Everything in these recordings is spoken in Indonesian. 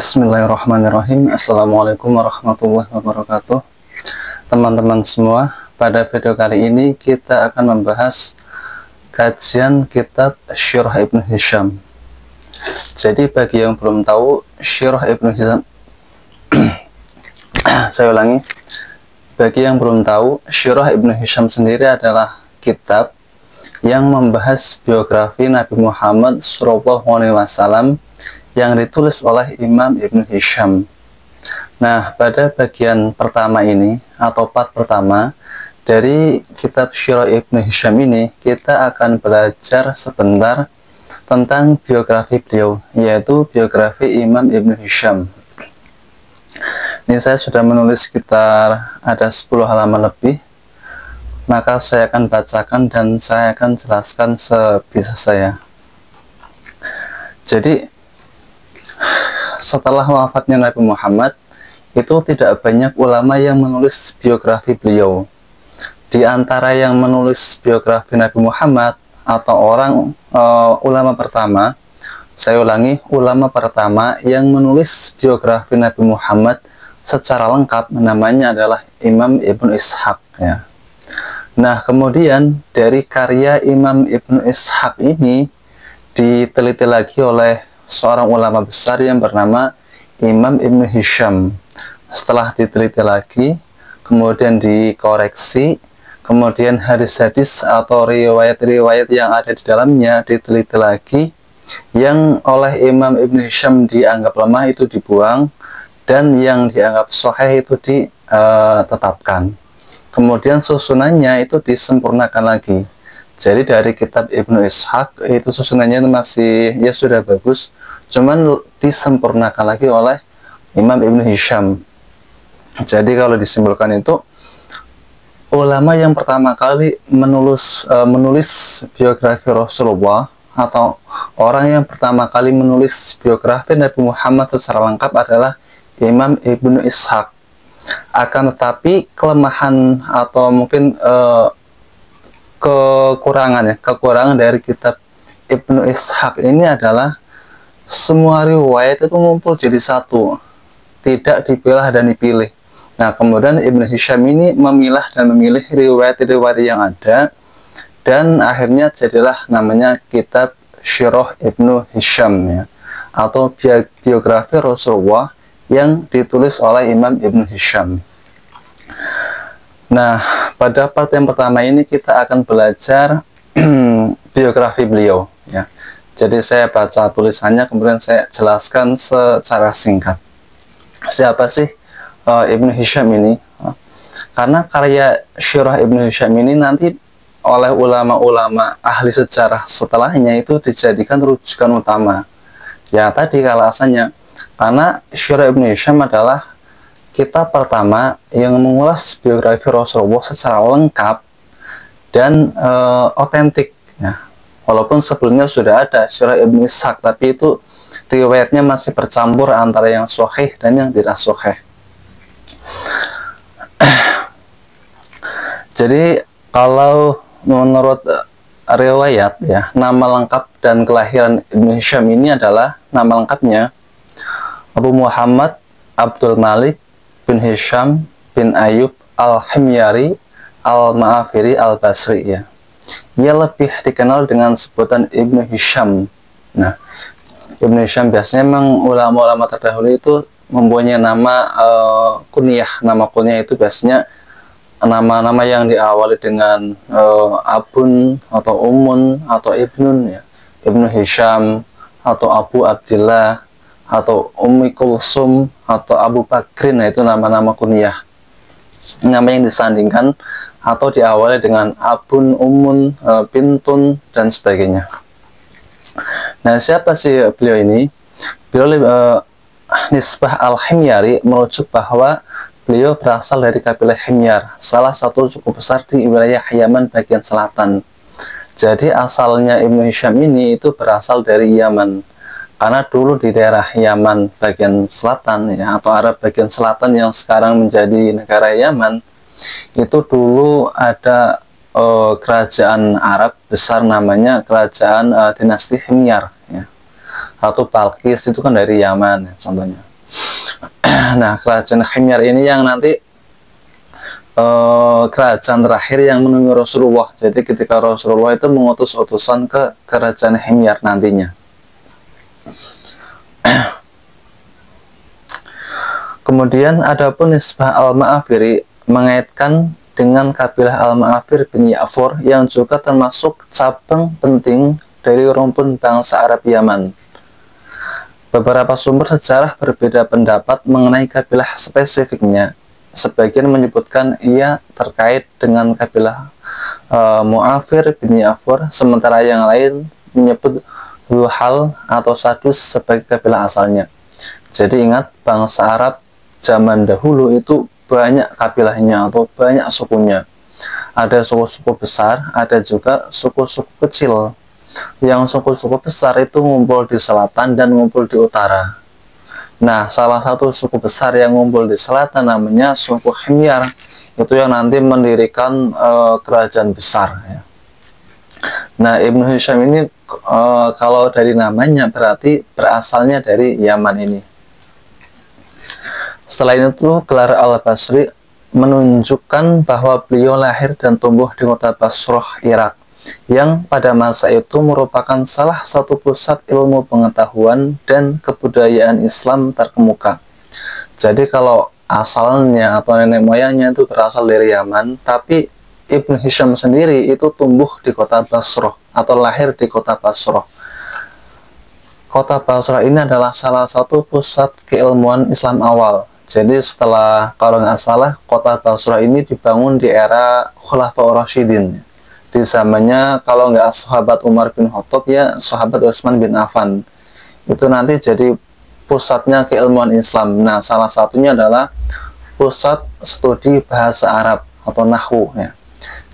Bismillahirrahmanirrahim. Assalamualaikum warahmatullahi wabarakatuh. Teman-teman semua, pada video kali ini kita akan membahas kajian kitab Syirah Ibnu Hisham. Jadi bagi yang belum tahu, Syirah Ibnu Hisham saya ulangi, bagi yang belum tahu, Syirah Ibnu Hisham sendiri adalah kitab yang membahas biografi Nabi Muhammad SAW yang ditulis oleh Imam Ibnu Hisham. Nah, pada bagian pertama ini atau part pertama dari kitab Syirah Ibnu Hisham ini, kita akan belajar sebentar tentang biografi beliau, yaitu biografi Imam Ibnu Hisham. Ini saya sudah menulis sekitar ada 10 halaman lebih, maka saya akan bacakan dan saya akan jelaskan sebisa saya. Jadi setelah wafatnya Nabi Muhammad, itu tidak banyak ulama yang menulis biografi beliau. Di antara yang menulis biografi Nabi Muhammad atau ulama pertama, saya ulangi, ulama pertama yang menulis biografi Nabi Muhammad secara lengkap namanya adalah Imam Ibnu Ishaq, ya. Nah, kemudian dari karya Imam Ibnu Ishaq ini diteliti lagi oleh seorang ulama besar yang bernama Imam Ibnu Hisham. Setelah diteliti lagi, kemudian dikoreksi, kemudian hadis-hadis atau riwayat-riwayat yang ada di dalamnya diteliti lagi, yang oleh Imam Ibnu Hisham dianggap lemah itu dibuang, dan yang dianggap sahih itu ditetapkan. Kemudian susunannya itu disempurnakan lagi. Jadi dari kitab Ibnu Ishaq itu susunannya masih ya sudah bagus, cuman disempurnakan lagi oleh Imam Ibnu Hisham. Jadi kalau disimpulkan itu, ulama yang pertama kali menulis biografi Rasulullah atau orang yang pertama kali menulis biografi Nabi Muhammad secara lengkap adalah Imam Ibnu Ishaq. Akan tetapi kelemahan atau mungkin kekurangan dari kitab Ibnu Ishaq ini adalah semua riwayat itu ngumpul jadi satu, tidak dipilah dan dipilih. Nah, kemudian Ibnu Hisham ini memilah dan memilih riwayat-riwayat yang ada, dan akhirnya jadilah namanya kitab Syirah Ibnu Hisham, ya, atau biografi Rasulullah yang ditulis oleh Imam Ibnu Hisham. Nah, pada part yang pertama ini kita akan belajar biografi beliau, ya. Jadi saya baca tulisannya, kemudian saya jelaskan secara singkat. Siapa sih Ibnu Hisham ini? Karena karya Syirah Ibnu Hisham ini nanti oleh ulama-ulama ahli sejarah setelahnya itu dijadikan rujukan utama. Ya tadi alasannya, karena Syirah Ibnu Hisham adalah kitab pertama yang mengulas biografi Rasulullah secara lengkap dan otentik, ya. Walaupun sebelumnya sudah ada Syirah Ibnu Ishaq, tapi itu riwayatnya masih bercampur antara yang sahih dan yang tidak sahih. Jadi kalau menurut riwayat, ya, nama lengkap dan kelahiran Ibnu Hisham ini adalah nama lengkapnya Abu Muhammad Abdul Malik bin Hisham bin Ayub al-Himyari al-Ma'afiri al-Basri, ya. Ia lebih dikenal dengan sebutan Ibnu Hisham. Nah, Ibnu Hisham biasanya memang ulama-ulama terdahulu itu mempunyai nama kunyah. Nama kunyah itu biasanya nama-nama yang diawali dengan Abun atau Umun atau Ibnun, ya. Ibnu Hisham atau Abu Abdillah atau Ummi Kulsum atau Abu Bakrin. Nah, itu nama-nama kunyah, nama yang disandingkan atau diawali dengan Abun, Umun, Bintun, dan sebagainya. Nah, siapa sih beliau ini? Beliau nisbah al-Himyari merujuk bahwa beliau berasal dari kabilah Himyar, salah satu suku besar di wilayah Yaman bagian selatan. Jadi asalnya Ibnu Hisham ini itu berasal dari Yaman, karena dulu di daerah Yaman bagian selatan, ya, atau Arab bagian selatan yang sekarang menjadi negara Yaman, itu dulu ada kerajaan Arab besar namanya kerajaan dinasti Himyar, ya. Ratu Balkis itu kan dari Yaman, ya, contohnya. Nah, kerajaan Himyar ini yang nanti kerajaan terakhir yang menunggu Rasulullah. Jadi ketika Rasulullah itu mengutus utusan ke kerajaan Himyar nantinya. Kemudian adapun nisbah Al-Ma'afiri mengaitkan dengan kabilah Al-Ma'afir bin Ya'fur yang juga termasuk cabang penting dari rumpun bangsa Arab Yaman. Beberapa sumber sejarah berbeda pendapat mengenai kabilah spesifiknya. Sebagian menyebutkan ia terkait dengan kabilah Mu'afir bin Ya'fur, sementara yang lain menyebut Luhal atau Sadus sebagai kabilah asalnya. Jadi ingat, bangsa Arab zaman dahulu itu banyak kabilahnya atau banyak sukunya. Ada suku-suku besar, ada juga suku-suku kecil. Yang suku-suku besar itu ngumpul di selatan dan ngumpul di utara. Nah, salah satu suku besar yang ngumpul di selatan namanya suku Himyar. Itu yang nanti mendirikan kerajaan besar. Ya. Nah, Ibnu Hisham ini kalau dari namanya berarti berasalnya dari Yaman ini. Selain itu, gelar Al-Basri menunjukkan bahwa beliau lahir dan tumbuh di kota Basrah, Irak, yang pada masa itu merupakan salah satu pusat ilmu pengetahuan dan kebudayaan Islam terkemuka. Jadi kalau asalnya atau nenek moyangnya itu berasal dari Yaman, tapi Ibnu Hisham sendiri itu tumbuh di kota Basrah atau lahir di kota Basrah. Kota Basrah ini adalah salah satu pusat keilmuan Islam awal. Jadi setelah, kalau nggak salah, kota Basrah ini dibangun di era Khulafaur Rasyidin. Di zamannya, kalau nggak sahabat Umar bin Khattab, ya sahabat Utsman bin Affan. Itu nanti jadi pusatnya keilmuan Islam. Nah, salah satunya adalah pusat studi bahasa Arab atau Nahwu. Ya.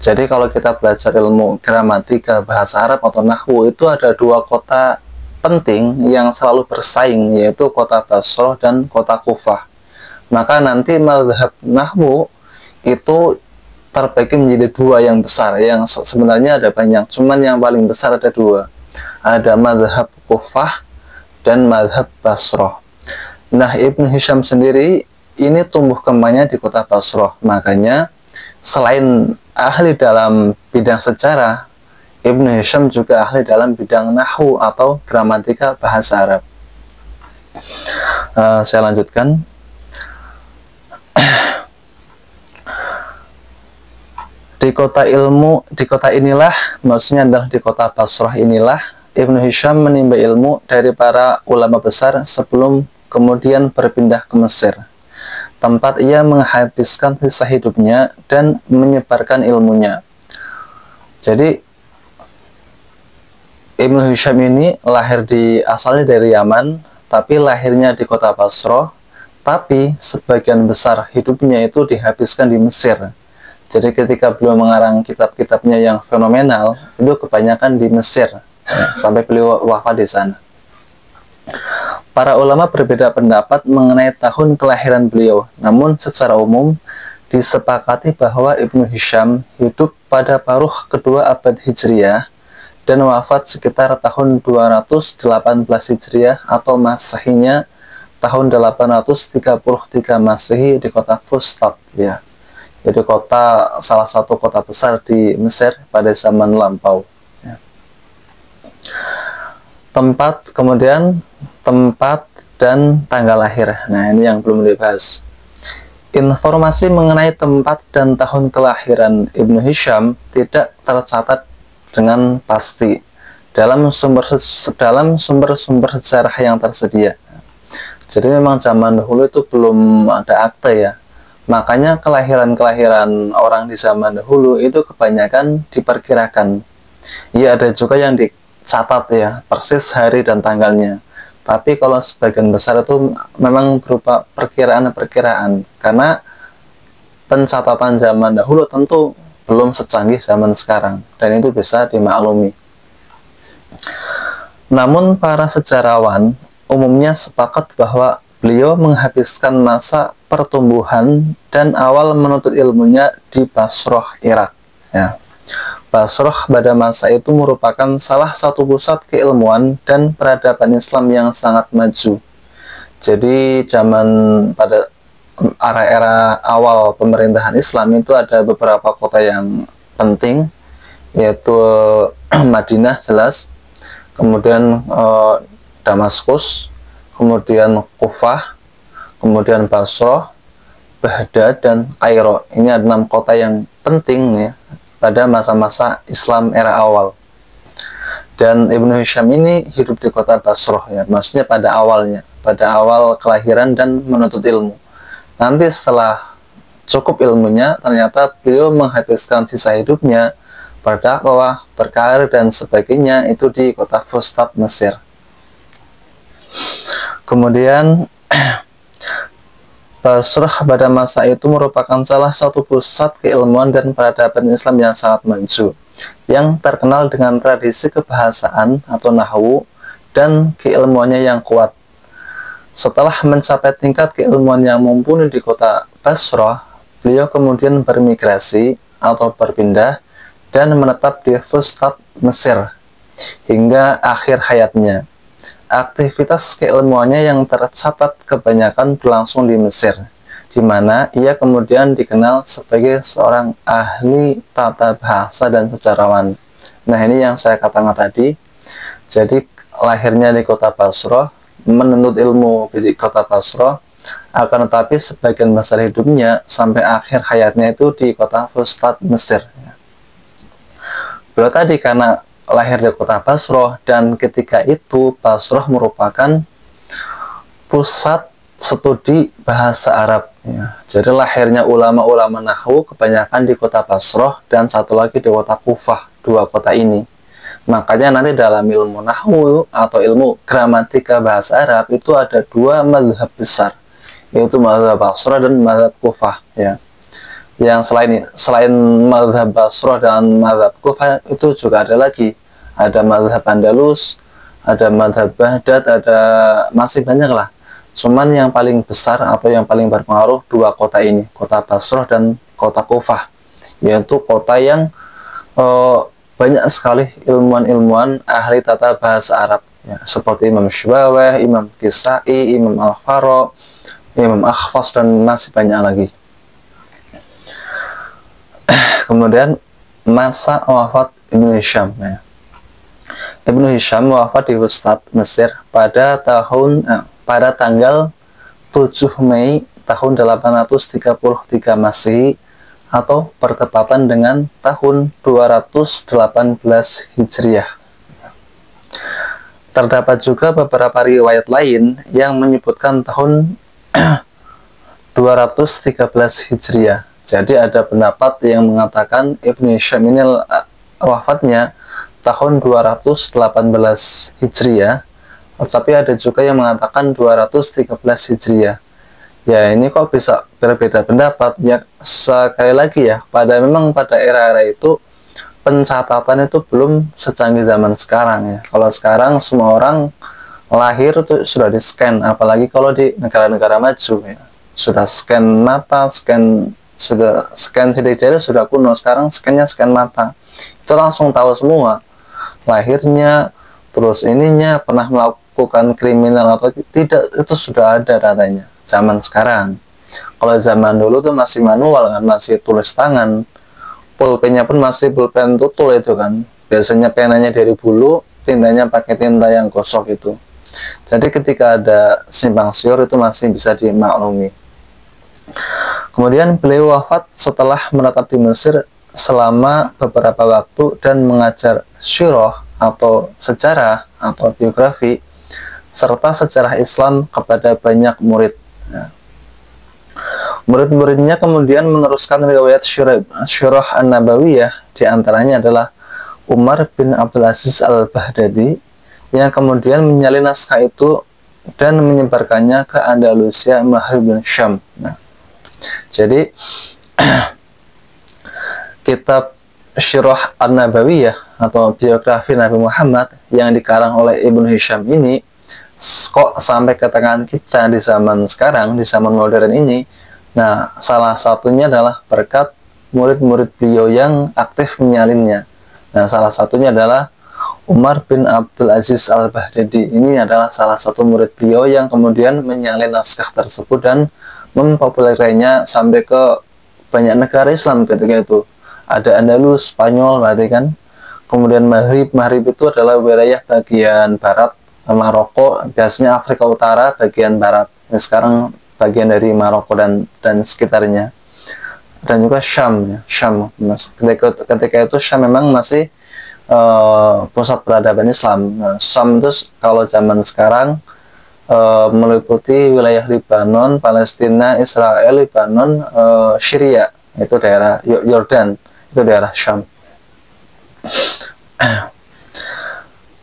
Jadi kalau kita belajar ilmu gramatika bahasa Arab atau Nahwu, itu ada dua kota penting yang selalu bersaing, yaitu kota Basrah dan kota Kufah. Maka nanti mazhab Nahwu itu terbagi menjadi dua yang besar, yang sebenarnya ada banyak, cuman yang paling besar ada dua. Ada mazhab Kufah dan mazhab Basrah. Nah, Ibnu Hisham sendiri ini tumbuh kembangnya di kota Basrah. Makanya selain ahli dalam bidang sejarah, Ibnu Hisham juga ahli dalam bidang Nahwu atau gramatika bahasa Arab. Saya lanjutkan. Di kota inilah, maksudnya adalah di kota Basrah inilah, Ibnu Hisham menimba ilmu dari para ulama besar sebelum kemudian berpindah ke Mesir, tempat ia menghabiskan sisa hidupnya dan menyebarkan ilmunya. Jadi Ibnu Hisham ini asalnya dari Yaman, tapi lahirnya di kota Basrah, tapi sebagian besar hidupnya itu dihabiskan di Mesir. Jadi ketika beliau mengarang kitab-kitabnya yang fenomenal, itu kebanyakan di Mesir, sampai beliau wafat di sana. Para ulama berbeda pendapat mengenai tahun kelahiran beliau, namun secara umum disepakati bahwa Ibnu Hisham hidup pada paruh kedua abad Hijriyah dan wafat sekitar tahun 218 Hijriyah atau Masehinya tahun 833 Masehi di kota Fustat, ya. Jadi salah satu kota besar di Mesir pada zaman lampau. Ya. Kemudian tempat dan tanggal lahir. Nah, ini yang belum dibahas. Informasi mengenai tempat dan tahun kelahiran Ibnu Hisham tidak tercatat dengan pasti dalam sumber-sumber sejarah yang tersedia. Jadi memang zaman dahulu itu belum ada akte, ya. Makanya kelahiran-kelahiran orang di zaman dahulu itu kebanyakan diperkirakan. Ya, ada juga yang dicatat, ya, persis hari dan tanggalnya. Tapi kalau sebagian besar itu memang berupa perkiraan-perkiraan. Karena pencatatan zaman dahulu tentu belum secanggih zaman sekarang. Dan itu bisa dimaklumi. Namun para sejarawan umumnya sepakat bahwa beliau menghabiskan masa pertumbuhan dan awal menuntut ilmunya di Basrah, Irak. Ya. Basrah pada masa itu merupakan salah satu pusat keilmuan dan peradaban Islam yang sangat maju. Jadi pada era-era awal pemerintahan Islam itu ada beberapa kota yang penting, yaitu Madinah jelas, kemudian Damaskus, kemudian Kufah, kemudian Basrah, Baghdad, dan Kairo. Ini ada 6 kota yang penting ya pada masa-masa Islam era awal. Dan Ibnu Hisham ini hidup di kota Basrah ya, maksudnya pada awal kelahiran dan menuntut ilmu. Nanti setelah cukup ilmunya, ternyata beliau menghabiskan sisa hidupnya berdakwah, berkarir, dan sebagainya itu di kota Fustat, Mesir. Kemudian Basrah pada masa itu merupakan salah satu pusat keilmuan dan peradaban Islam yang sangat maju, yang terkenal dengan tradisi kebahasaan atau nahwu dan keilmuannya yang kuat. Setelah mencapai tingkat keilmuan yang mumpuni di kota Basrah, beliau kemudian bermigrasi atau berpindah dan menetap di Fustat, Mesir hingga akhir hayatnya. Aktivitas keilmuannya yang tercatat kebanyakan berlangsung di Mesir, di mana ia kemudian dikenal sebagai seorang ahli tata bahasa dan sejarawan. Nah, ini yang saya katakan tadi. Jadi lahirnya di kota Basrah, menuntut ilmu di kota Basrah, akan tetapi sebagian besar hidupnya sampai akhir hayatnya itu di kota Fustat, Mesir. Beliau tadi karena lahir di kota Basrah, dan ketika itu Basrah merupakan pusat studi bahasa Arab ya. Jadi lahirnya ulama-ulama nahwu kebanyakan di kota Basrah dan satu lagi di kota Kufah. 2 kota ini, makanya nanti dalam ilmu nahwu atau ilmu gramatika bahasa Arab itu ada 2 mazhab besar, yaitu mazhab Basrah dan mazhab Kufah ya. Yang selain mazhab Basrah dan mazhab Kufah itu juga ada lagi, ada mazhab Andalus, ada mazhab Baghdad, ada masih banyak lah. Cuman yang paling besar atau yang paling berpengaruh 2 kota ini, kota Basrah dan kota Kufah, yaitu kota yang banyak sekali ilmuwan-ilmuwan ahli tata bahasa Arab ya, seperti Imam Syibawayh, Imam Kisai, Imam Al-Faro, Imam Akhfas, dan masih banyak lagi. Kemudian masa wafat Ibnu Hisham ya. Ibnu Hisham wafat di Fustat, Mesir pada tanggal 7 Mei tahun 833 Masehi atau bertepatan dengan tahun 218 Hijriah. Terdapat juga beberapa riwayat lain yang menyebutkan tahun 213 Hijriah. Jadi ada pendapat yang mengatakan Ibnu Hisham ini wafatnya tahun 218 Hijriah, tapi ada juga yang mengatakan 213 Hijriah. Ya, ini kok bisa berbeda pendapat ya. Sekali lagi ya, memang pada era-era itu pencatatan itu belum secanggih zaman sekarang ya. Kalau sekarang semua orang lahir itu sudah di scan, apalagi kalau di negara-negara maju ya. Sudah scan mata, scan sidik jari sudah kuno. Sekarang scan mata, itu langsung tahu semua lahirnya, terus ininya pernah melakukan kriminal atau tidak, itu sudah ada datanya zaman sekarang. Kalau zaman dulu tuh masih manual kan, masih tulis tangan, pulpennya pun masih pulpen tutul itu kan, biasanya penanya dari bulu, tintanya pakai tinta yang gosok itu. Jadi ketika ada simpang siur itu masih bisa dimaklumi. Kemudian beliau wafat setelah menetap di Mesir selama beberapa waktu dan mengajar syirah atau sejarah atau biografi serta sejarah Islam kepada banyak murid. Murid-muridnya kemudian meneruskan riwayat syirah An-Nabawiyah, diantaranya adalah Umar bin Abdul Aziz Al-Baghdadi, yang kemudian menyalin naskah itu dan menyebarkannya ke Andalusia, Maghrib, dan Syam. Jadi kitab Syirah An-Nabawiyah atau biografi Nabi Muhammad yang dikarang oleh Ibnu Hisham ini kok sampai ke tangan kita di zaman sekarang, di zaman modern ini. Nah, salah satunya adalah berkat murid-murid beliau yang aktif menyalinnya. Nah, salah satunya adalah Umar bin Abdul Aziz Al-Baghdadi. Ini adalah salah satu murid beliau yang kemudian menyalin naskah tersebut dan mempopulerkannya sampai ke banyak negara Islam ketika itu. Ada Andalus, Spanyol, berarti kan. Kemudian Maghrib. Maghrib itu adalah wilayah bagian barat Maroko, biasanya Afrika Utara bagian barat. Nah, sekarang bagian dari Maroko dan sekitarnya. Dan juga Syam, ya. Syam. Ketika itu Syam memang masih pusat peradaban Islam. Nah, Syam itu kalau zaman sekarang meliputi wilayah Lebanon, Palestina, Israel, Lebanon, Syria, itu daerah Yordan, itu daerah Syam.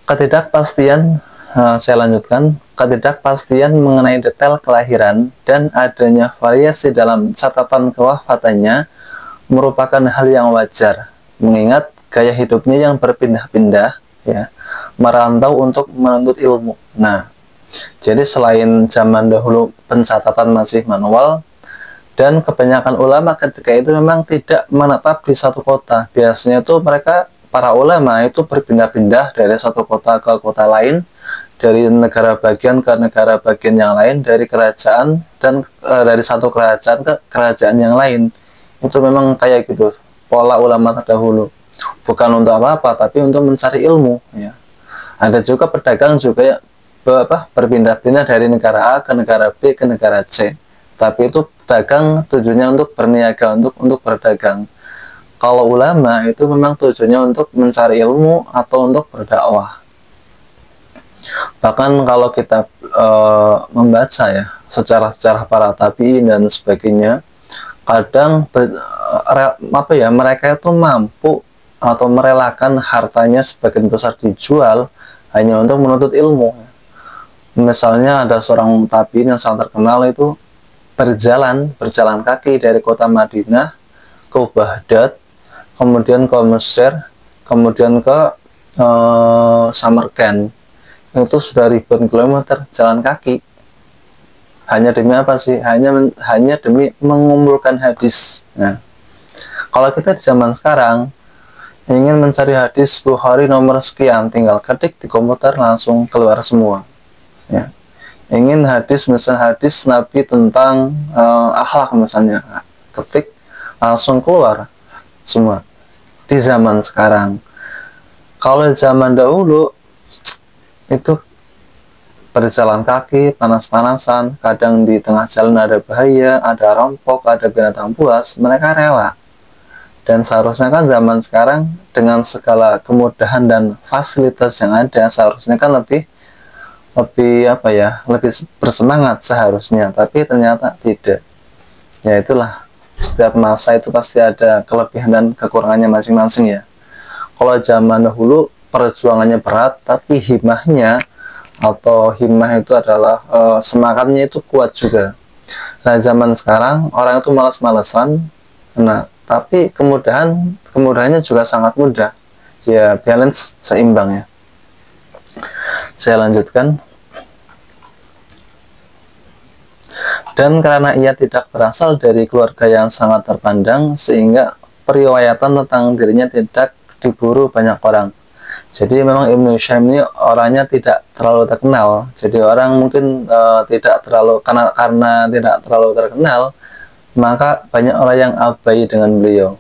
Ketidakpastian, saya lanjutkan, ketidakpastian mengenai detail kelahiran dan adanya variasi dalam catatan kewafatannya merupakan hal yang wajar, mengingat gaya hidupnya yang berpindah-pindah, ya, merantau untuk menuntut ilmu. Nah, jadi selain zaman dahulu pencatatan masih manual, dan kebanyakan ulama ketika itu memang tidak menetap di satu kota. Biasanya itu mereka, para ulama itu berpindah-pindah dari satu kota ke kota lain, dari negara bagian ke negara bagian yang lain, dari kerajaan dan dari satu kerajaan ke kerajaan yang lain. Itu memang kayak gitu pola ulama terdahulu. Bukan untuk apa-apa, tapi untuk mencari ilmu, ya. Ada juga pedagang juga berpindah-pindah dari negara A ke negara B ke negara C. Tapi itu pedagang tujuannya untuk berniaga, untuk berdagang. Kalau ulama itu memang tujuannya untuk mencari ilmu atau untuk berdakwah. Bahkan kalau kita membaca, ya, sejarah-sejarah para tabi'in dan sebagainya, kadang mereka itu mampu atau merelakan hartanya sebagian besar dijual hanya untuk menuntut ilmu. Misalnya ada seorang tabi'in yang sangat terkenal itu berjalan kaki dari kota Madinah ke Baghdad, kemudian ke Mesir, kemudian ke Samarkand. Itu sudah ribuan kilometer jalan kaki. Hanya demi apa sih? Hanya demi mengumpulkan hadis. Nah, kalau kita di zaman sekarang ingin mencari hadis Bukhari nomor sekian, tinggal ketik di komputer langsung keluar semua, ya. Ingin hadis, misalnya hadis Nabi tentang akhlak misalnya, ketik langsung keluar semua di zaman sekarang. Kalau zaman dahulu itu berjalan kaki, panas-panasan, kadang di tengah jalan ada bahaya, ada rampok, ada binatang buas, mereka rela. Dan seharusnya kan zaman sekarang dengan segala kemudahan dan fasilitas yang ada, seharusnya kan lebih bersemangat seharusnya, tapi ternyata tidak. Ya itulah, setiap masa itu pasti ada kelebihan dan kekurangannya masing-masing, ya. Kalau zaman dahulu perjuangannya berat, tapi himmah itu adalah semangatnya itu kuat juga. Nah, zaman sekarang orang itu malas-malesan, nah, tapi kemudahannya juga sangat mudah, ya, balance, seimbang, ya. Saya lanjutkan. Dan karena ia tidak berasal dari keluarga yang sangat terpandang, sehingga periwayatan tentang dirinya tidak diburu banyak orang. Jadi memang Ibnu Hisham ini orangnya tidak terlalu terkenal. Jadi orang mungkin tidak terlalu, karena tidak terlalu terkenal, maka banyak orang yang abai dengan beliau.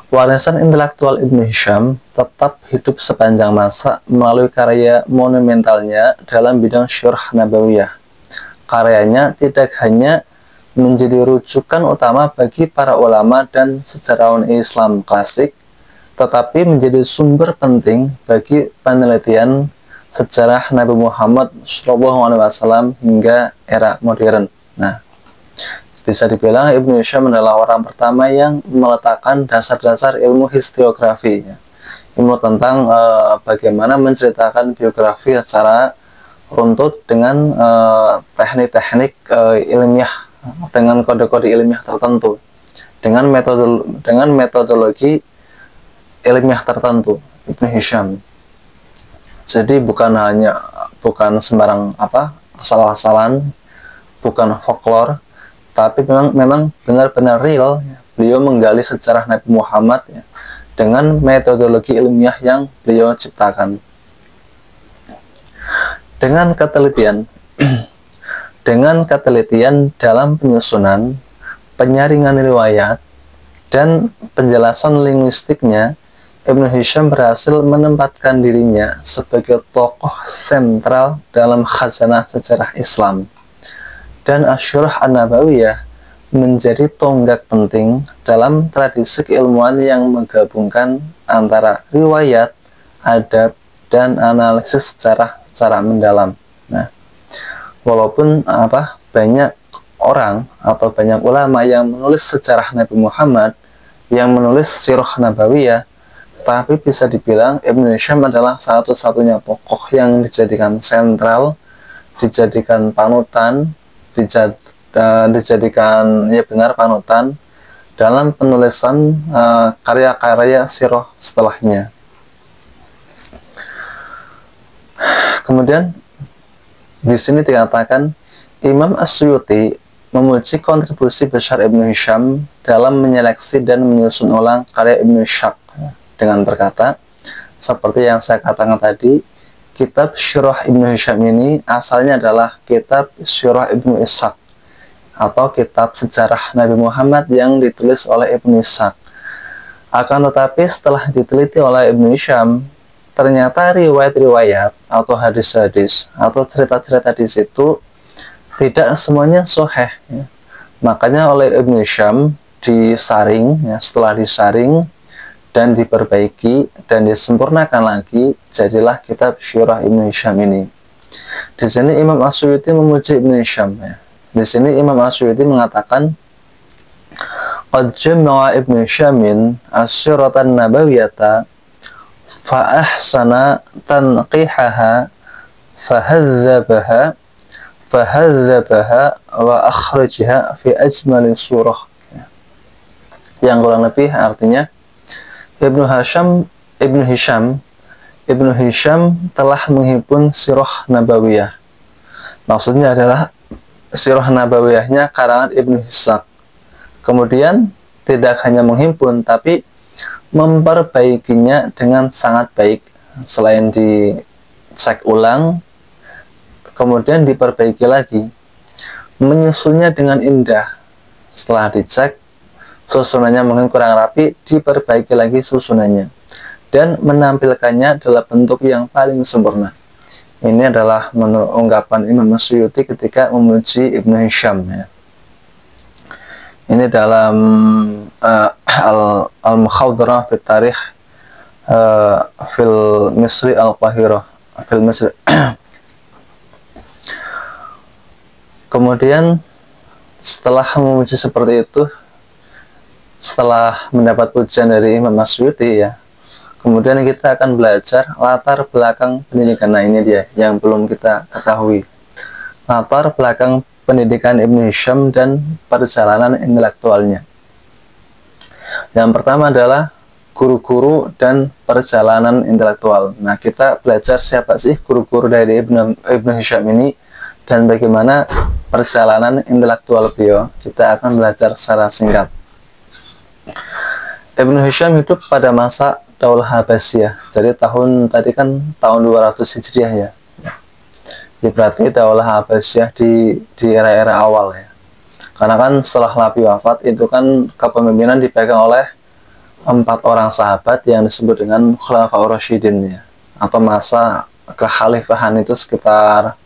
Warisan intelektual Ibnu Hisham tetap hidup sepanjang masa melalui karya monumentalnya dalam bidang syurah nabawiyah. Karyanya tidak hanya menjadi rujukan utama bagi para ulama dan sejarawan Islam klasik, tetapi menjadi sumber penting bagi penelitian sejarah Nabi Muhammad SAW hingga era modern. Nah, bisa dibilang Ibnu Hisham adalah orang pertama yang meletakkan dasar-dasar ilmu historiografi, ya. Ilmu tentang bagaimana menceritakan biografi secara runtut dengan teknik-teknik ilmiah, dengan kode-kode ilmiah tertentu, dengan metodologi ilmiah tertentu. Ibnu Hisham. Jadi bukan sembarang asal-asalan, bukan folklore, tapi memang benar-benar real, ya. Beliau menggali sejarah Nabi Muhammad, ya, dengan metodologi ilmiah yang beliau ciptakan. Dengan ketelitian dalam penyusunan, penyaringan riwayat, dan penjelasan linguistiknya, Ibnu Hisham berhasil menempatkan dirinya sebagai tokoh sentral dalam khazanah sejarah Islam. Dan Asy-Syurah An-Nabawiyah menjadi tonggak penting dalam tradisi keilmuan yang menggabungkan antara riwayat, adab, dan analisis secara mendalam. Nah, walaupun banyak orang atau banyak ulama yang menulis sejarah Nabi Muhammad, yang menulis sirah nabawiyah, tapi bisa dibilang Ibnu Hisham adalah satu-satunya tokoh yang dijadikan sentral, dijadikan panutan, dijadikan benar panutan dalam penulisan karya-karya sirah setelahnya. Kemudian di sini dikatakan Imam As-Suyuti memuji kontribusi besar Ibnu Hisham dalam menyeleksi dan menyusun ulang karya Ibnu Ishaq dengan berkata, seperti yang saya katakan tadi, kitab Syirah Ibnu Hisham ini asalnya adalah kitab Syirah Ibnu Ishaq atau kitab sejarah Nabi Muhammad yang ditulis oleh Ibnu Ishaq. Akan tetapi setelah diteliti oleh Ibnu Hisham, ternyata riwayat-riwayat atau hadis-hadis atau cerita-cerita di situ tidak semuanya sahih, ya. Makanya oleh Ibnu Hisham disaring, ya, setelah disaring dan diperbaiki dan disempurnakan lagi, jadilah kitab Syirah Ibnu Hisham ini. Di sini Imam As-Suyuti memuji Ibnu Hisham, ya. Di sini Imam As-Suyuti mengatakan, qad jama'a Ibnu Hishamin as-siratan nabawiyata fa ahsana tanqihaha fahadzabaha wa akhrajaha fi ajmali surah. Yang kurang lebih artinya Ibnu Hisham telah menghimpun sirah nabawiyah. Maksudnya adalah sirah nabawiyahnya karangan Ibnu Ishaq. Kemudian tidak hanya menghimpun tapi memperbaikinya dengan sangat baik. Selain dicek ulang, kemudian diperbaiki lagi, menyusunnya dengan indah. Setelah dicek, susunannya mungkin kurang rapi, diperbaiki lagi susunannya, dan menampilkannya dalam bentuk yang paling sempurna. Ini adalah menurut ungkapan Imam As-Suyuti ketika memuji Ibnu Hisham, ya. Ini dalam Al-Mukhawdarah fi Tarikh fil Misri Al-Qahirah fil Misri. Kemudian setelah memuji seperti itu, setelah mendapat pujian dari Imam As-Suyuti, ya, kemudian kita akan belajar latar belakang pendidikan. Nah, ini dia yang belum kita ketahui, latar belakang pendidikan Ibnu Hisham dan perjalanan intelektualnya. Yang pertama adalah guru-guru dan perjalanan intelektual. Nah, kita belajar siapa sih guru-guru dari Ibnu Hisham ini dan bagaimana perjalanan intelektual beliau. Kita akan belajar secara singkat. Ibnu Hisham hidup pada masa Daulah Abbasiyah. Jadi tahun 200 Hijriah, ya. Ya, berarti Daulah Abbasiyah di era-era awal, ya. Karena kan setelah Nabi wafat itu kan kepemimpinan dipegang oleh 4 orang sahabat yang disebut dengan Khulafaur Rasyidin, ya. Atau masa kekhalifahan itu sekitar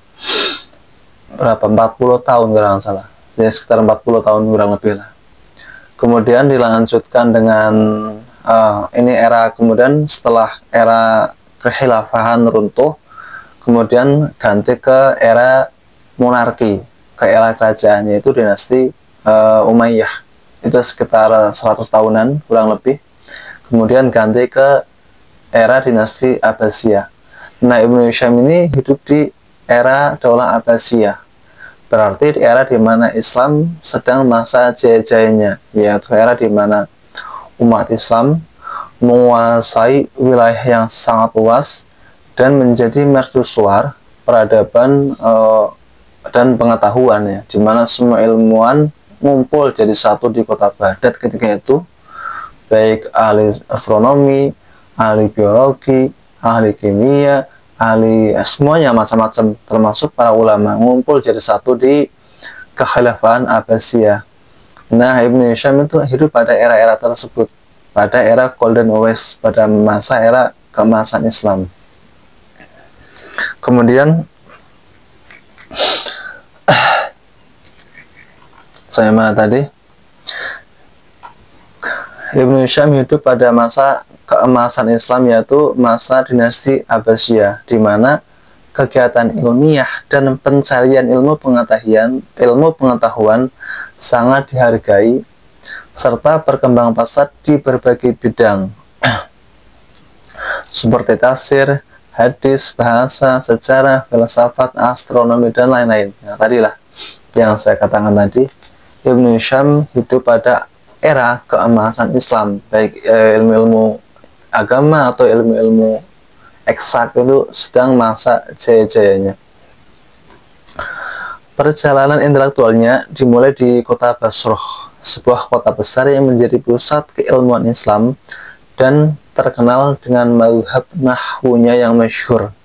berapa? 40 tahun kurang salah. Jadi sekitar 40 tahun kurang lebih lah. Kemudian dilanjutkan dengan ini era, kemudian setelah era kekhilafahan runtuh, kemudian ganti ke era monarki, ke era kerajaan, yaitu dinasti Umayyah. Itu sekitar 100 tahunan kurang lebih. Kemudian ganti ke era dinasti Abbasiyah. Nah, Ibnu Hisham ini hidup di era Daulah Abbasiyah, berarti di era di mana Islam sedang masa jaya-jayanya, yaitu era di mana umat Islam menguasai wilayah yang sangat luas dan menjadi mercusuar peradaban dan pengetahuan, ya, di mana semua ilmuwan ngumpul jadi satu di kota Baghdad ketika itu, baik ahli astronomi, ahli biologi, ahli kimia, ahli semuanya macam-macam, termasuk para ulama ngumpul jadi satu di Kekhilafahan Abbasiyah. Nah, Ibnu Hisham itu hidup pada era-era tersebut, pada era Golden West, pada masa era keemasan Islam. Kemudian saya mana tadi? Ibnu Hisham hidup pada masa keemasan Islam, yaitu masa dinasti Abbasiyah, di mana kegiatan ilmiah dan pencarian ilmu pengetahuan sangat dihargai, serta berkembang pesat di berbagai bidang seperti tafsir, hadis, bahasa, sejarah, filsafat, astronomi, dan lain-lain. Nah, tadilah yang saya katakan tadi, Ibnu Hisham hidup pada era keemasan Islam, baik ilmu-ilmu agama atau ilmu-ilmu eksak itu sedang masa jaya-jayanya. Perjalanan intelektualnya dimulai di kota Basrah, sebuah kota besar yang menjadi pusat keilmuan Islam dan terkenal dengan mazhab nahwunya yang masyhur.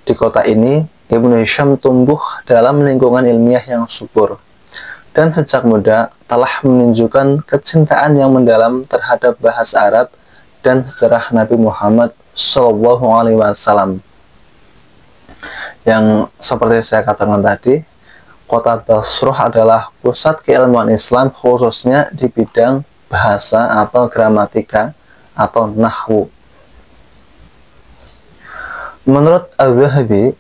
Di kota ini, Ibnu Hisham tumbuh dalam lingkungan ilmiah yang subur, dan sejak muda telah menunjukkan kecintaan yang mendalam terhadap bahasa Arab dan sejarah Nabi Muhammad Shallallahu Alaihi Wasallam. Yang seperti saya katakan tadi, kota Basrah adalah pusat keilmuan Islam, khususnya di bidang bahasa atau gramatika atau nahwu. Menurut Al-Zahabi,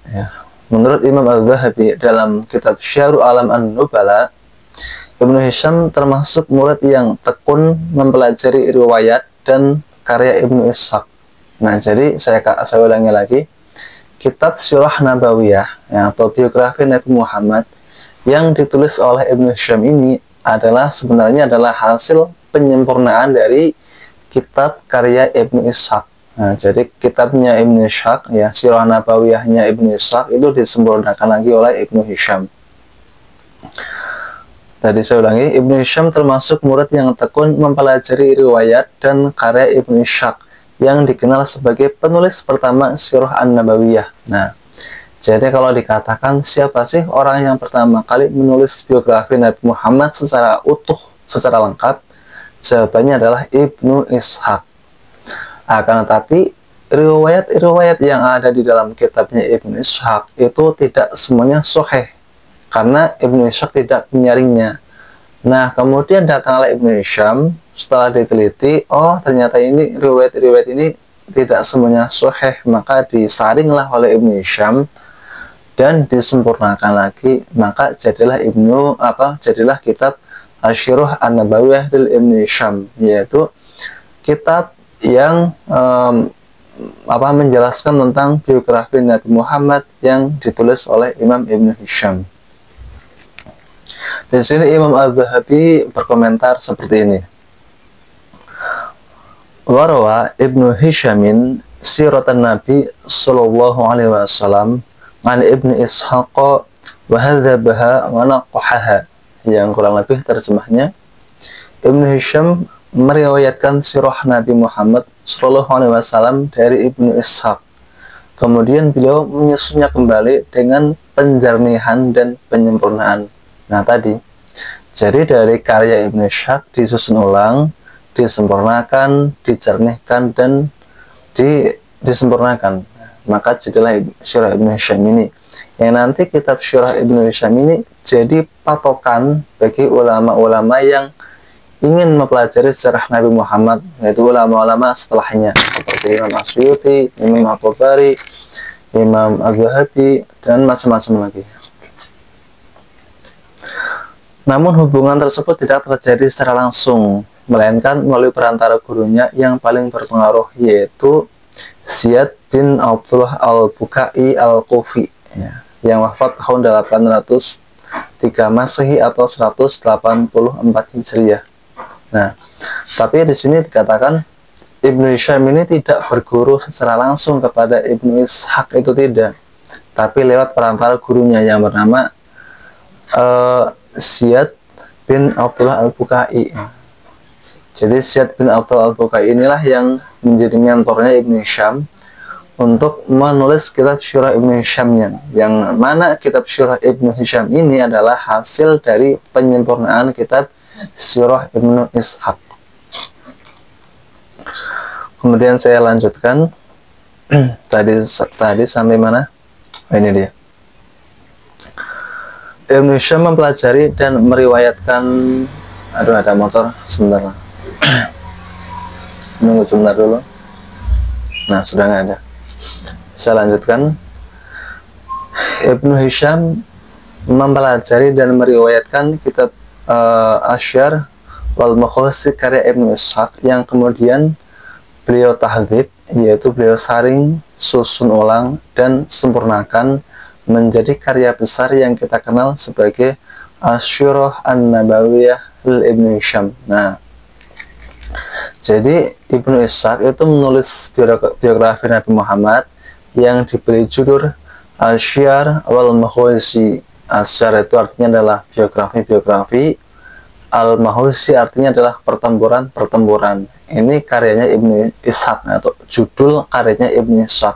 menurut Imam Al-Zahabi dalam kitab Syiarul A'lam An-Nubala, Ibnu Hisham termasuk murid yang tekun mempelajari riwayat dan karya Ibnu Ishaq. Nah, jadi saya ulangi lagi, kitab Sirah Nabawiyah atau biografi Nabi Muhammad yang ditulis oleh Ibnu Hisham ini sebenarnya adalah hasil penyempurnaan dari kitab karya Ibnu Ishaq. Nah, jadi kitabnya Ibnu Ishaq, Sirah Nabawiyahnya Ibnu Ishaq itu disempurnakan lagi oleh Ibnu Hisham. Tadi saya ulangi, Ibnu Hisham termasuk murid yang tekun mempelajari riwayat dan karya Ibnu Ishaq yang dikenal sebagai penulis pertama Sirah An-Nabawiyah. Nah, jadi kalau dikatakan siapa sih orang yang pertama kali menulis biografi Nabi Muhammad secara utuh, secara lengkap, jawabannya adalah Ibnu Ishaq. Akan tetapi riwayat-riwayat yang ada di dalam kitabnya Ibnu Ishaq itu tidak semuanya sahih, karena Ibnu Ishaq tidak menyaringnya. Nah, kemudian datanglah Ibnu Hisham setelah diteliti, oh ternyata ini riwayat-riwayat ini tidak semuanya sahih, maka disaringlah oleh Ibnu Hisham dan disempurnakan lagi, maka jadilah kitab Asy-Syirah An-Nabawiyah lil Ibnu Hisham, yaitu kitab yang menjelaskan tentang biografi Nabi Muhammad yang ditulis oleh Imam Ibnu Hisham. Di sini Imam Al-Zahabi berkomentar seperti ini. Warawa Ibnu Hishamin siratan Nabi sallallahu alaihi wasallam an Ibnu Ishaq wa hadzabaha wa naqahaha. Yang kurang lebih terjemahnya, Ibnu Hisham meriwayatkan sirah Nabi Muhammad sallallahu alaihi wasallam dari Ibnu Ishaq. Kemudian beliau menyusunnya kembali dengan penjernihan dan penyempurnaan. Nah, tadi, jadi dari karya Ibnu Ishaq disusun ulang, disempurnakan, dicernihkan, dan disempurnakan. Maka jadilah Sirah Ibnu Hisham ini. Yang nanti kitab Sirah Ibnu Hisham ini jadi patokan bagi ulama-ulama yang ingin mempelajari sejarah Nabi Muhammad, yaitu ulama-ulama setelahnya, seperti Imam Asyuti, Imam At-Tabari, Imam Az-Zahabi, dan macam-macam lagi. Namun hubungan tersebut tidak terjadi secara langsung, melainkan melalui perantara gurunya yang paling berpengaruh, yaitu Ziyad bin Abdullah al-Bukai al-Kufi, yang wafat tahun 803 Masehi atau 184 Hijriah. Nah, tapi di sini dikatakan Ibnu Hisham ini tidak berguru secara langsung kepada Ibnu Ishaq, itu tidak, tapi lewat perantara gurunya yang bernama Ziyad bin Abdullah al-Bukai. Jadi Ziyad bin Abdullah Al-Bukai inilah yang menjadi mentornya Ibnu Hisham untuk menulis kitab Syirah Ibnu Hishamnya, yang mana kitab Syirah Ibnu Hisham ini adalah hasil dari penyempurnaan kitab Syirah Ibnu Ishaq. Kemudian saya lanjutkan tadi sampai mana? Ini dia. Ibnu Hisham mempelajari dan meriwayatkan, aduh ada motor, sebentar. Nunggu sebentar dulu. Nah, sudah nggak ada. Saya lanjutkan. Ibnu Hisham mempelajari dan meriwayatkan kitab Asyar wal Makhasi karya Ibnu Ishaq, yang kemudian beliau tahdzib, yaitu beliau saring, susun ulang, dan sempurnakan menjadi karya besar yang kita kenal sebagai Asyirah An-Nabawiyah Ibnu Hisham. Nah, jadi Ibnu Ishaq itu menulis biografi Nabi Muhammad yang diberi judul Asyar wal Makhasi. Asyar itu artinya adalah biografi, Al-Mahusi artinya adalah pertempuran. Ini karyanya Ibnu Ishaq, atau judul karyanya Ibnu Ishaq.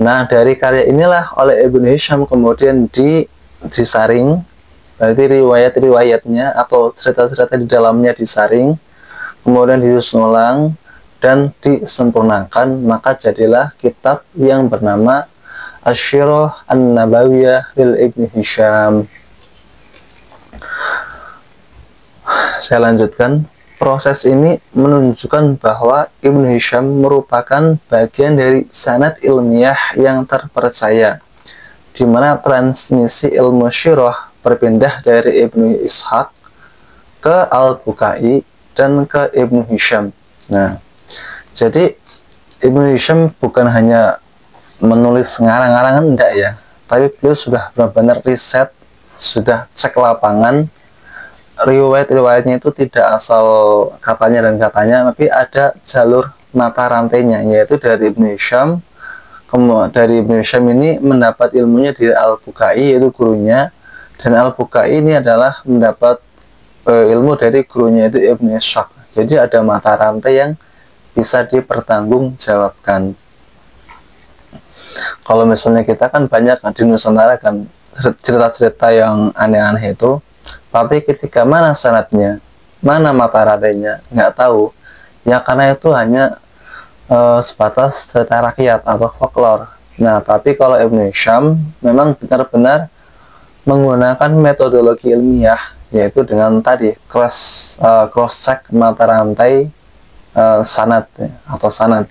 Nah, dari karya inilah oleh Ibnu Hisham kemudian disaring, berarti riwayat-riwayatnya atau cerita-cerita di dalamnya disaring, kemudian disusun ulang dan disempurnakan, maka jadilah kitab yang bernama Asyirah An-Nabawiyah lil Ibnu Hisham. Saya lanjutkan. Proses ini menunjukkan bahwa Ibnu Hisham merupakan bagian dari sanad ilmiah yang terpercaya, di mana transmisi ilmu syirah berpindah dari Ibnu Ishaq ke Al-Bukai dan ke Ibnu Hisham. Nah, jadi Ibnu Hisham bukan hanya menulis ngarang-ngarangan, enggak ya, tapi beliau sudah benar-benar riset, sudah cek lapangan. Riwayat-riwayatnya itu tidak asal katanya dan katanya, tapi ada jalur mata rantainya, yaitu dari Ibnu Hisham. Dari Ibnu Hisham ini mendapat ilmunya dari Al-Bukai, yaitu gurunya, dan Al-Bukai ini adalah mendapat ilmu dari gurunya, itu Ibnu Ishaq. Jadi ada mata rantai yang bisa dipertanggungjawabkan. Kalau misalnya kita kan banyak di Nusantara kan cerita-cerita yang aneh-aneh itu, tapi ketika mana sanadnya, mana mata rantainya, nggak tahu. Ya karena itu hanya sebatas cerita rakyat atau folklore. Nah, tapi kalau Ibnu Hisham memang benar-benar menggunakan metodologi ilmiah, yaitu dengan tadi cross check mata rantai sanad atau sanad,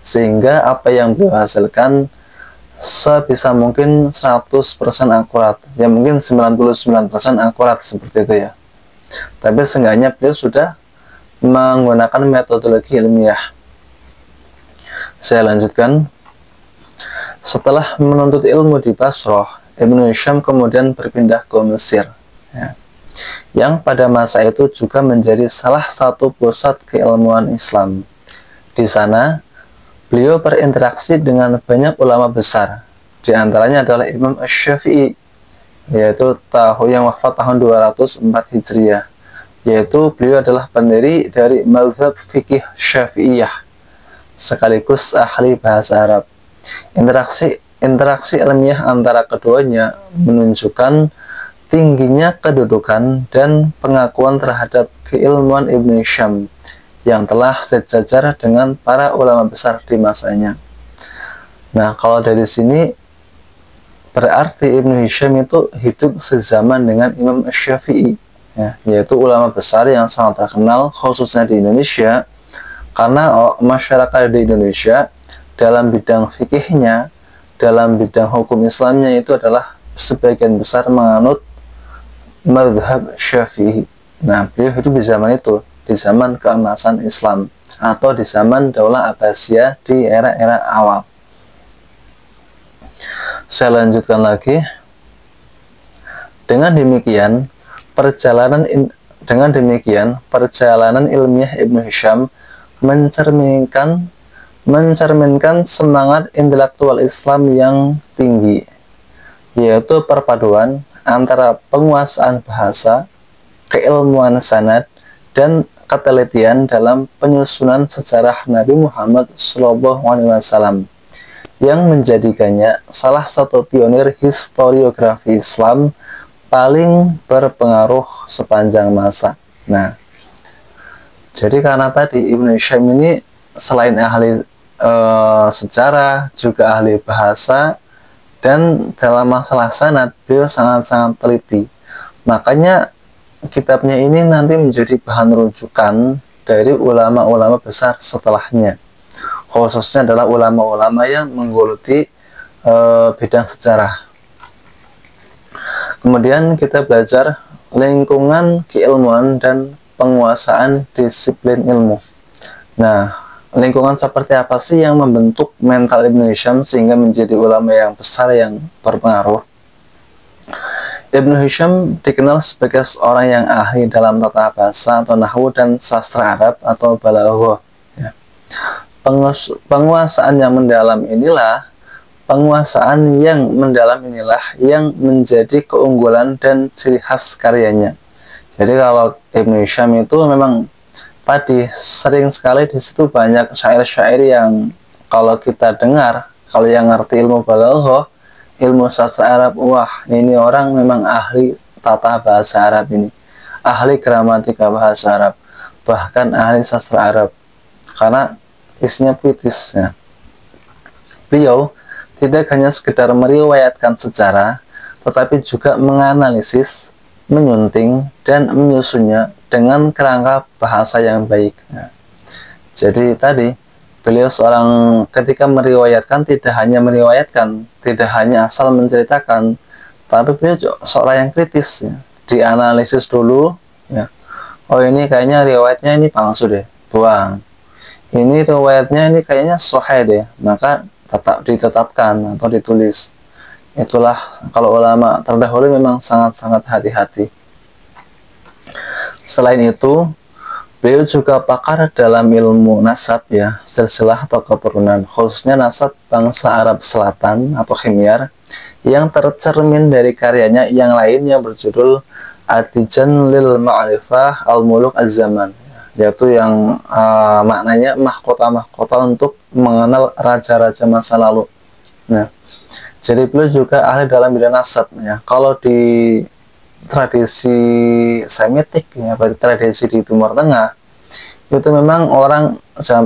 sehingga apa yang beliau hasilkan sebisa mungkin 100% akurat, ya mungkin 99% akurat seperti itu ya, tapi seenggaknya beliau sudah menggunakan metodologi ilmiah. Saya lanjutkan. Setelah menuntut ilmu di Basrah, Ibnu Hisham kemudian berpindah ke Mesir ya, yang pada masa itu juga menjadi salah satu pusat keilmuan Islam. Di sana beliau berinteraksi dengan banyak ulama besar, di antaranya adalah Imam Asy-Syafi'i, yaitu yang wafat tahun 204 Hijriah, yaitu beliau adalah pendiri dari mazhab fikih Syafi'iyah, sekaligus ahli bahasa Arab. Interaksi ilmiah antara keduanya menunjukkan tingginya kedudukan dan pengakuan terhadap keilmuan Ibnu Hisham yang telah sejajar dengan para ulama besar di masanya. Nah, kalau dari sini berarti Ibnu Hisham itu hidup sezaman dengan Imam Asy-Syafi'i ya, yaitu ulama besar yang sangat terkenal khususnya di Indonesia, karena masyarakat di Indonesia dalam bidang fikihnya, dalam bidang hukum Islamnya itu adalah sebagian besar menganut mazhab Syafi'i. Nah, beliau hidup di zaman itu, di zaman keemasan Islam, atau di zaman Daulah Abbasiyah di era-era awal. Saya lanjutkan lagi. Dengan demikian perjalanan ilmiah Ibnu Hisham mencerminkan semangat intelektual Islam yang tinggi, yaitu perpaduan antara penguasaan bahasa, keilmuan sanad, dan ketelitian dalam penyusunan sejarah Nabi Muhammad SAW yang menjadikannya salah satu pionir historiografi Islam paling berpengaruh sepanjang masa. Nah, jadi karena tadi Ibnu Hisham ini selain ahli sejarah, juga ahli bahasa, dan dalam masalah sanad beliau sangat-sangat teliti. Makanya kitabnya ini nanti menjadi bahan rujukan dari ulama-ulama besar setelahnya, khususnya adalah ulama-ulama yang menggeluti bidang sejarah. Kemudian kita belajar lingkungan keilmuan dan penguasaan disiplin ilmu. Nah, lingkungan seperti apa sih yang membentuk mental Ibnu Hisham sehingga menjadi ulama yang besar yang berpengaruh? Ibnu Hisham dikenal sebagai seorang yang ahli dalam tata bahasa atau nahwu dan sastra Arab atau balaghah. Ya. Penguasaan yang mendalam inilah yang menjadi keunggulan dan ciri khas karyanya. Jadi kalau Ibnu Hisham itu memang tadi sering sekali di situ banyak syair-syair yang kalau kita dengar, kalau yang ngerti ilmu balaghah, ilmu sastra Arab, wah ini orang memang ahli tata bahasa Arab ini, ahli gramatika bahasa Arab, bahkan ahli sastra Arab, karena isinya puitis. Ya. Beliau tidak hanya sekedar meriwayatkan sejarah, tetapi juga menganalisis, menyunting, dan menyusunnya dengan kerangka bahasa yang baik. Nah, jadi tadi beliau ketika meriwayatkan tidak hanya asal menceritakan, tapi beliau seorang yang kritis. Ya. Dianalisis dulu. Ya. Oh ini kayaknya riwayatnya ini palsu deh, buang. Ini riwayatnya ini kayaknya sahih deh, maka tetap ditetapkan atau ditulis. Itulah kalau ulama terdahulu memang sangat-sangat hati-hati. Selain itu, beliau juga pakar dalam ilmu nasab, ya, silsilah atau keturunan, khususnya nasab bangsa Arab Selatan atau Himyar, yang tercermin dari karyanya yang lain yang berjudul Atijan lil Ma'rifah al-Muluk az-Zaman, yaitu yang maknanya mahkota-mahkota untuk mengenal raja-raja masa lalu. Nah, jadi beliau juga ahli dalam bidang nasab. Ya. Kalau di tradisi Semitik, ya, tradisi di Timur Tengah, itu memang orang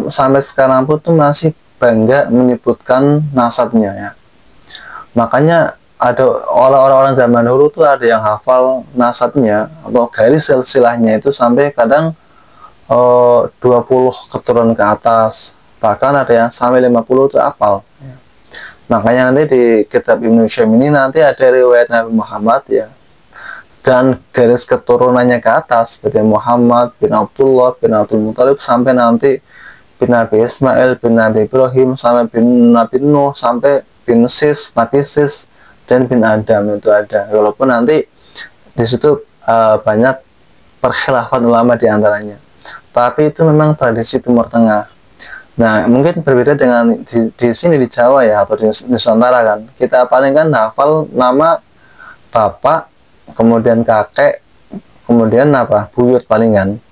sampai sekarang pun tuh masih bangga menyebutkan nasabnya. Ya. Makanya ada orang-orang zaman dulu tuh ada yang hafal nasabnya atau garis silsilahnya itu sampai kadang 20 keturunan ke atas, bahkan ada yang sampai 50 itu hafal. Ya. Makanya nanti di kitab Ibnu Hisham ini nanti ada riwayat Nabi Muhammad, ya, dan garis keturunannya ke atas seperti Muhammad bin Abdullah bin Abdul Muthalib sampai nanti bin Nabi Ismail bin Nabi Ibrahim sampai bin Nabi Nuh sampai bin Sis, Nabi Sis, dan bin Adam itu ada. Walaupun nanti di situ banyak perkhilafan ulama di antaranya. Tapi itu memang tradisi Timur Tengah. Nah, mungkin berbeda dengan di sini di Jawa, ya, atau di Nusantara kan. Kita paling kan hafal nama bapak, kemudian kakek, kemudian apa? Buyut palingan.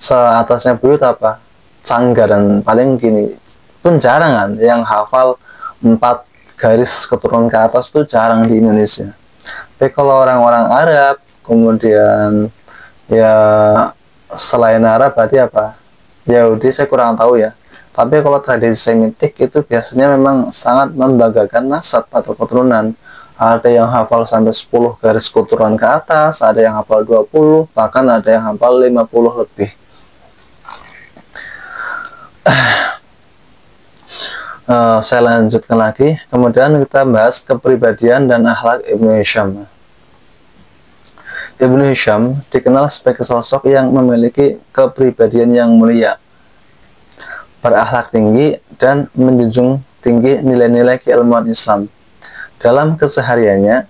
Seatasnya buyut apa? Cangga, dan paling gini. Pun jarang kan yang hafal 4 garis keturunan ke atas, itu jarang di Indonesia. Tapi kalau orang-orang Arab, kemudian ya selain Arab berarti apa? Yahudi saya kurang tahu, ya. Tapi kalau tradisi Semitik itu biasanya memang sangat membanggakan nasab atau keturunan. Ada yang hafal sampai 10 garis keturunan ke atas, ada yang hafal 20, bahkan ada yang hafal 50 lebih. Saya lanjutkan lagi. Kemudian kita bahas kepribadian dan akhlak Ibnu Hisham. Ibnu Hisham dikenal sebagai sosok yang memiliki kepribadian yang mulia, berakhlak tinggi, dan menjunjung tinggi nilai-nilai keilmuan Islam. Dalam kesehariannya,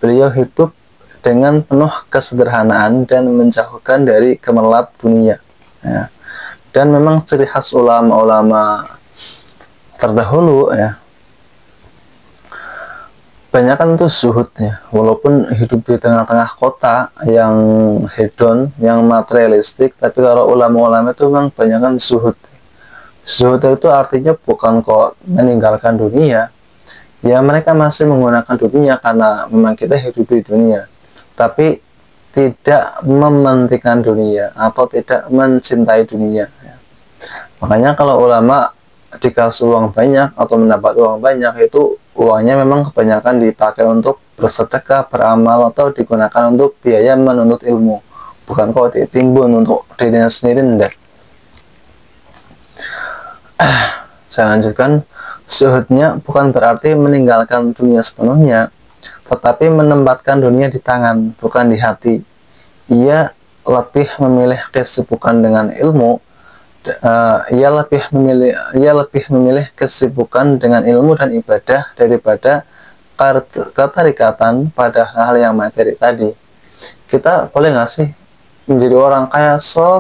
beliau hidup dengan penuh kesederhanaan dan menjauhkan dari gemerlap dunia. Ya. Dan memang ciri khas ulama-ulama terdahulu, ya, kebanyakan itu zuhud ya, walaupun hidup di tengah-tengah kota yang hedon, yang materialistik, tapi kalau ulama-ulama itu memang kebanyakan zuhud. Zuhud itu artinya bukan kok meninggalkan dunia, ya mereka masih menggunakan dunia karena memang kita hidup di dunia, tapi tidak mementingkan dunia atau tidak mencintai dunia ya. Makanya kalau ulama dikasih uang banyak atau mendapat uang banyak, itu uangnya memang kebanyakan dipakai untuk bersedekah, beramal, atau digunakan untuk biaya menuntut ilmu, bukan kok ditimbun untuk dirinya sendiri, enggak. Saya lanjutkan. Zuhudnya bukan berarti meninggalkan dunia sepenuhnya, tetapi menempatkan dunia di tangan, bukan di hati. Ia lebih memilih kesibukan dengan ilmu. Ia lebih memilih kesibukan dengan ilmu dan ibadah daripada keterikatan pada hal yang materi tadi. Kita boleh nggak sih menjadi orang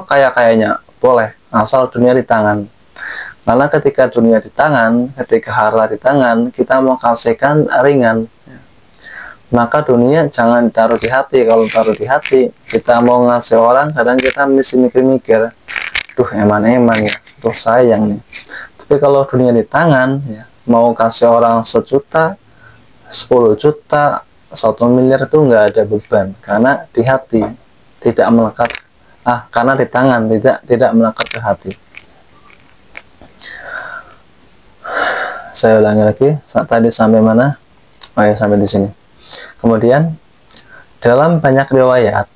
kaya kayaknya? Boleh, asal dunia di tangan. Karena ketika dunia di tangan, ketika harta di tangan, kita mau kasihkan ringan, maka dunia jangan ditaruh di hati. Kalau taruh di hati, kita mau ngasih orang, kadang kita mesti mikir-mikir, duh eman-eman ya, duh sayang nih. Tapi kalau dunia di tangan ya, mau kasih orang 1 juta, 10 juta, 1 miliar itu nggak ada beban, karena di hati, tidak melekat. Karena di tangan, tidak melekat ke hati. Saya ulangi lagi, tadi sampai mana? Oh ya, sampai di sini. Kemudian dalam banyak riwayat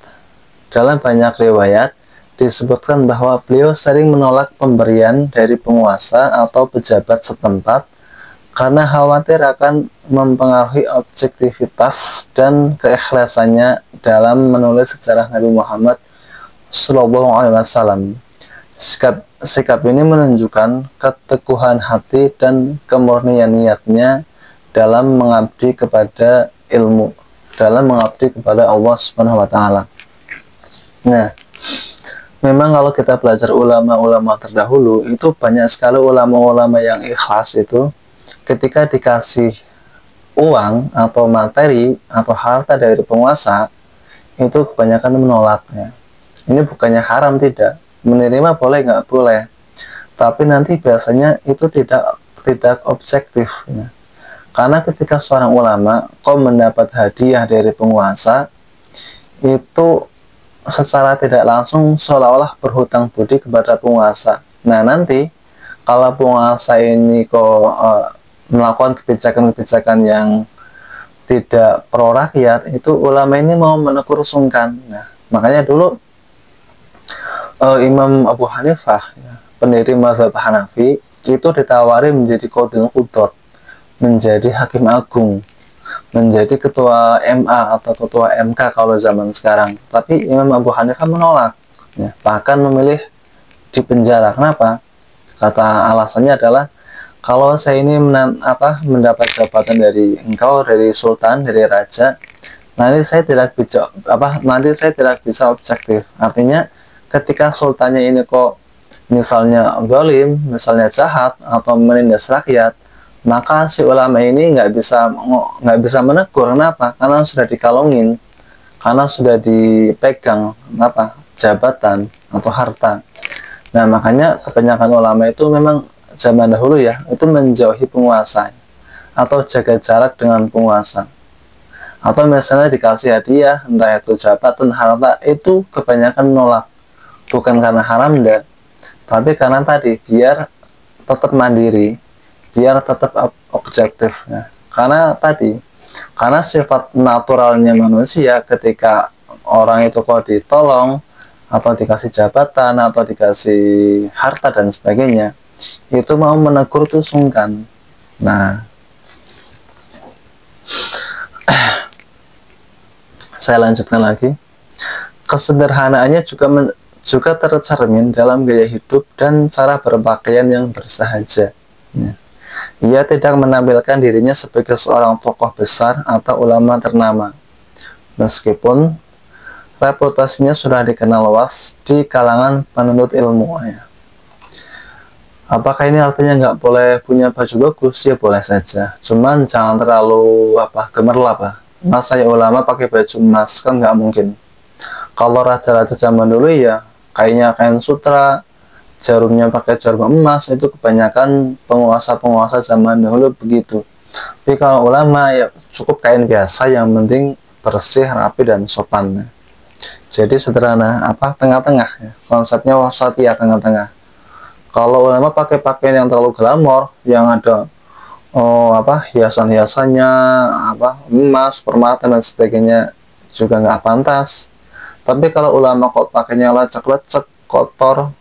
disebutkan bahwa beliau sering menolak pemberian dari penguasa atau pejabat setempat karena khawatir akan mempengaruhi objektivitas dan keikhlasannya dalam menulis sejarah Nabi Muhammad SAW. Sikap ini menunjukkan keteguhan hati dan kemurnian niatnya dalam mengabdi kepada ilmu, dalam mengabdi kepada Allah Subhanahu wa Ta'ala. Nah, memang kalau kita belajar ulama-ulama terdahulu, itu banyak sekali ulama-ulama yang ikhlas itu ketika dikasih uang atau materi atau harta dari penguasa, itu kebanyakan menolaknya. Ini bukannya haram, tidak. Menerima boleh, nggak boleh. Tapi nanti biasanya itu tidak objektif ya. Karena ketika seorang ulama kok mendapat hadiah dari penguasa, itu secara tidak langsung seolah-olah berhutang budi kepada penguasa. Nah nanti kalau penguasa ini kok melakukan kebijakan-kebijakan yang tidak pro rakyat, itu ulama ini mau menegur sungkan. Nah makanya dulu Imam Abu Hanifah ya, pendiri mazhab Hanafi, itu ditawari menjadi qadhil qudhat, menjadi hakim agung, menjadi ketua MA atau ketua MK kalau zaman sekarang. Tapi Imam Abu Hanifah menolak ya, bahkan memilih di penjara. Kenapa? Kata alasannya adalah, kalau saya ini mendapat jabatan dari engkau, dari sultan, dari raja, nanti saya tidak bisa objektif. Artinya ketika sultannya ini kok misalnya zalim, misalnya jahat atau menindas rakyat, maka si ulama ini nggak bisa menegur. Kenapa? Karena sudah dikalungin, karena sudah dipegang jabatan atau harta. Nah makanya kebanyakan ulama itu memang zaman dahulu ya, itu menjauhi penguasa atau jaga jarak dengan penguasa. Atau misalnya dikasih hadiah, entah itu jabatan, harta, itu kebanyakan menolak. Bukan karena haram, enggak, tapi karena tadi biar tetap mandiri, biar tetap objektif ya. Karena sifat naturalnya manusia ketika orang itu kok ditolong atau dikasih jabatan atau dikasih harta dan sebagainya, itu mau menegur itu sungkan. Nah saya lanjutkan lagi. Kesederhanaannya juga tercermin dalam gaya hidup dan cara berpakaian yang bersahaja ya. Ia tidak menampilkan dirinya sebagai seorang tokoh besar atau ulama ternama, meskipun reputasinya sudah dikenal luas di kalangan penuntut ilmu ya. Apakah ini artinya nggak boleh punya baju bagus? Ya boleh saja, cuman jangan terlalu gemerlap lah. Masa ya ulama pakai baju emas, kan nggak mungkin. Kalau raja-raja zaman dulu ya kayaknya kain sutra, jarumnya pakai jarum emas, itu kebanyakan penguasa-penguasa zaman dahulu begitu. Tapi kalau ulama ya cukup kain biasa, yang penting bersih, rapi, dan sopan. Jadi sederhana, tengah-tengah ya. Konsepnya wasatiyah, tengah-tengah. Kalau ulama pakai pakaian yang terlalu glamor, yang ada hiasan-hiasannya, emas, permata, dan sebagainya, juga nggak pantas. Tapi kalau ulama kok pakainya lecek-lecek, kotor,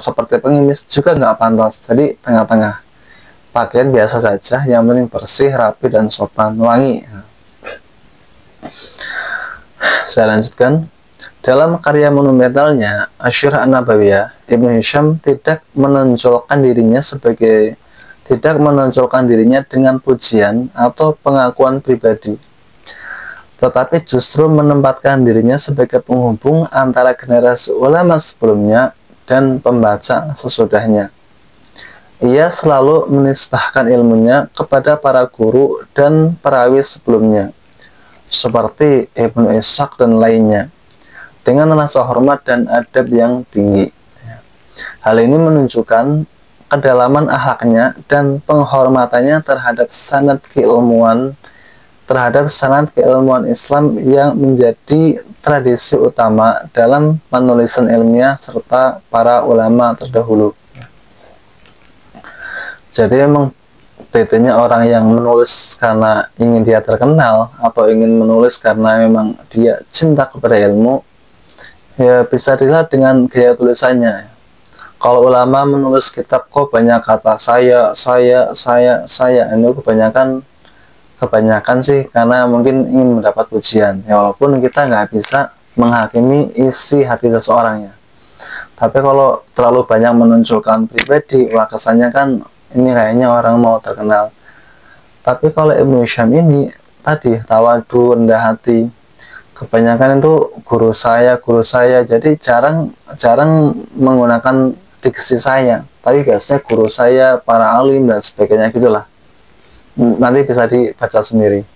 seperti pengemis, juga nggak pantas. Jadi tengah-tengah, pakaian biasa saja, yang penting bersih, rapi, dan sopan, wangi. Saya lanjutkan. Dalam karya monumentalnya Asy-Syiarah An-Nabawiyah, Ibnu Hisham tidak menonjolkan dirinya dengan pujian atau pengakuan pribadi, tetapi justru menempatkan dirinya sebagai penghubung antara generasi ulama sebelumnya dan pembaca sesudahnya. Ia selalu menisbahkan ilmunya kepada para guru dan perawi sebelumnya, seperti Ibnu Ishaq dan lainnya, dengan rasa hormat dan adab yang tinggi. Hal ini menunjukkan kedalaman akhlaknya dan penghormatannya terhadap sanad keilmuan Islam yang menjadi tradisi utama dalam penulisan ilmiah serta para ulama terdahulu. Jadi memang bedanya orang yang menulis karena ingin dia terkenal atau ingin menulis karena memang dia cinta kepada ilmu, ya bisa dilihat dengan gaya tulisannya. Kalau ulama menulis kitab kok banyak kata saya, ini kebanyakan sih karena mungkin ingin mendapat pujian. Ya walaupun kita nggak bisa menghakimi isi hati seseorang ya. Tapi kalau terlalu banyak menunjukkan pribadi, wah kesannya kan ini kayaknya orang mau terkenal. Tapi kalau Ibnu Hisham ini tadi tawadu, rendah hati, kebanyakan itu guru saya, jadi jarang menggunakan diksi saya, tapi biasanya guru saya, para alim, dan sebagainya gitulah. Nanti bisa dibaca sendiri.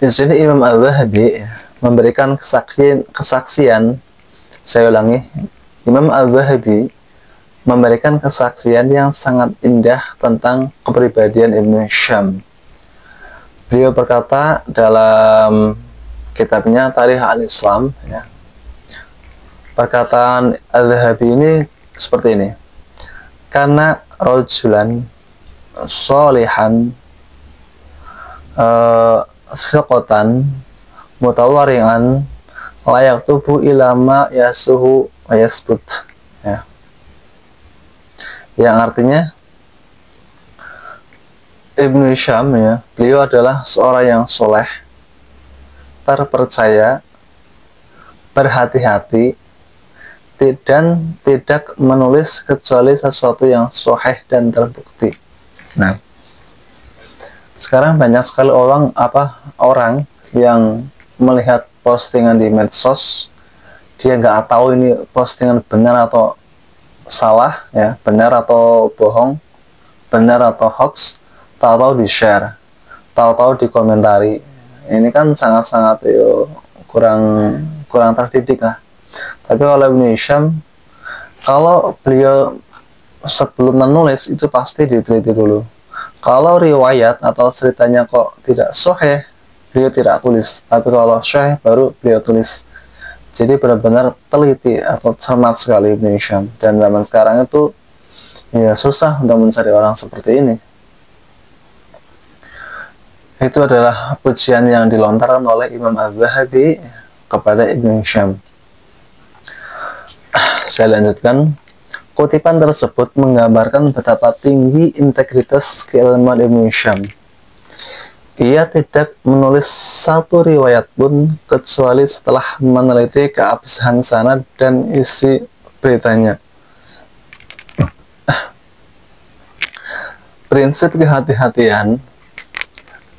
Di sini Imam Al-Wahabi memberikan kesaksian, saya ulangi, Imam Al-Wahabi memberikan kesaksian yang sangat indah tentang kepribadian Ibnu Hisham. Beliau berkata dalam kitabnya Tarikh Al-Islam, ya, perkataan Al-Wahabi ini seperti ini: karena rajulan sholihan thiqatan mutawari'an layak tubuh ilama yasuhu wa yasbut, ya, yang artinya Ibnu Hisham ya, beliau adalah seorang yang soleh, terpercaya, berhati-hati, dan tidak menulis kecuali sesuatu yang sahih dan terbukti. Nah, sekarang banyak sekali orang yang melihat postingan di medsos, dia nggak tahu ini postingan benar atau salah, ya, benar atau bohong, benar atau hoax, tahu-tahu di-share, tahu-tahu dikomentari. Ini kan sangat-sangat kurang terdidik lah. Tapi kalau Ibnu Hisham, kalau beliau sebelum menulis itu pasti diteliti dulu. Kalau riwayat atau ceritanya kok tidak sahih, beliau tidak tulis. Tapi kalau sahih baru beliau tulis. Jadi benar-benar teliti atau cermat sekali Ibnu Hisham. Dan zaman sekarang itu ya susah untuk mencari orang seperti ini. Itu adalah pujian yang dilontarkan oleh Imam Al-Wahabi kepada Ibnu Hisham. Saya lanjutkan. Kutipan tersebut menggambarkan betapa tinggi integritas keilmuan Ibnu Hisham. Ia tidak menulis satu riwayat pun kecuali setelah meneliti keabsahan sanad dan isi beritanya.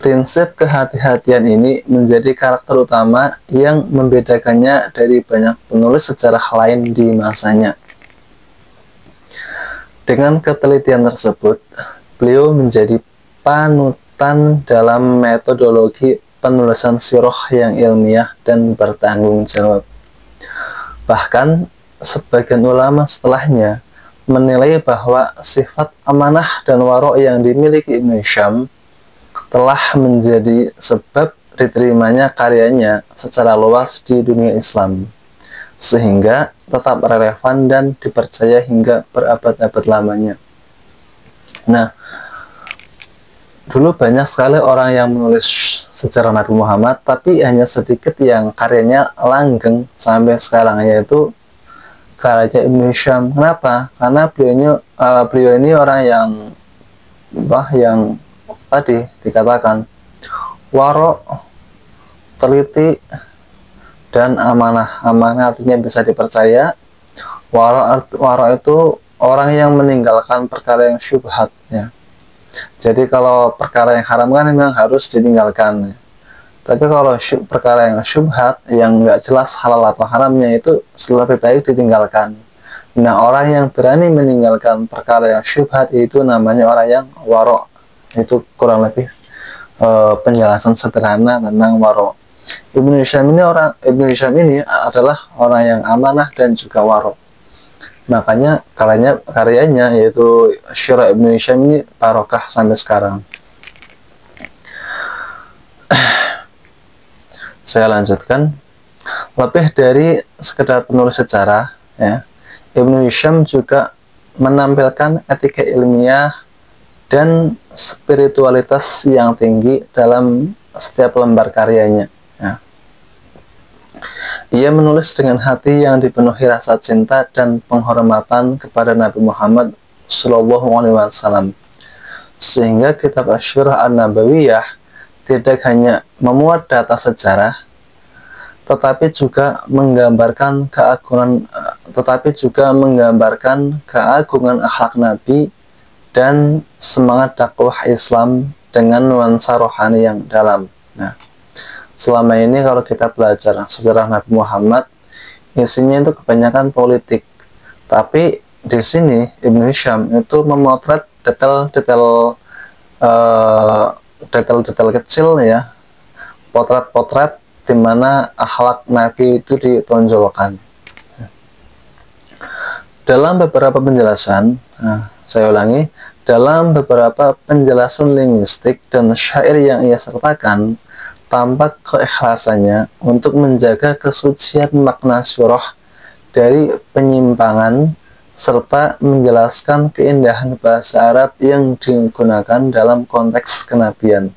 Prinsip kehati-hatian ini menjadi karakter utama yang membedakannya dari banyak penulis sejarah lain di masanya. Dengan ketelitian tersebut, beliau menjadi panutan dalam metodologi penulisan sirah yang ilmiah dan bertanggung jawab. Bahkan, sebagian ulama setelahnya menilai bahwa sifat amanah dan waro' yang dimiliki Ibnu Hisham telah menjadi sebab diterimanya karyanya secara luas di dunia Islam, sehingga tetap relevan dan dipercaya hingga berabad-abad lamanya. Nah, dulu banyak sekali orang yang menulis sejarah Nabi Muhammad, tapi hanya sedikit yang karyanya langgeng sampai sekarang, yaitu karyanya Ibnu Hisham. Kenapa? Karena beliau ini orang yang tadi dikatakan waro, teliti, dan amanah. Amanah artinya bisa dipercaya. Waro itu orang yang meninggalkan perkara yang syubhat, ya. Jadi kalau perkara yang haram kan memang harus ditinggalkan, ya. Tapi kalau perkara yang syubhat, yang nggak jelas halal atau haramnya, itu lebih baik ditinggalkan. Nah, orang yang berani meninggalkan perkara yang syubhat itu namanya orang yang waro. Itu kurang lebih penjelasan sederhana tentang waro. Ibnu Hisham ini adalah orang yang amanah dan juga waro. Makanya karyanya yaitu Syirah Ibnu Hisham ini barokah sampai sekarang. Saya lanjutkan. Lebih dari sekedar penulis sejarah, ya, Ibnu Hisham juga menampilkan etika ilmiah dan spiritualitas yang tinggi dalam setiap lembar karyanya, ya. Ia menulis dengan hati yang dipenuhi rasa cinta dan penghormatan kepada Nabi Muhammad SAW, sehingga kitab Asy-Syirah An-Nabawiyah tidak hanya memuat data sejarah, tetapi juga menggambarkan keagungan akhlak Nabi dan semangat dakwah Islam dengan nuansa rohani yang dalam. Nah, selama ini kalau kita belajar sejarah Nabi Muhammad, isinya itu kebanyakan politik. Tapi di sini Ibnu Hisham itu memotret detail-detail kecil, ya, potret-potret di mana akhlak Nabi itu ditonjolkan. Dalam beberapa penjelasan, saya ulangi, dalam beberapa penjelasan linguistik dan syair yang ia sertakan, tampak keikhlasannya untuk menjaga kesucian makna surah dari penyimpangan, serta menjelaskan keindahan bahasa Arab yang digunakan dalam konteks kenabian.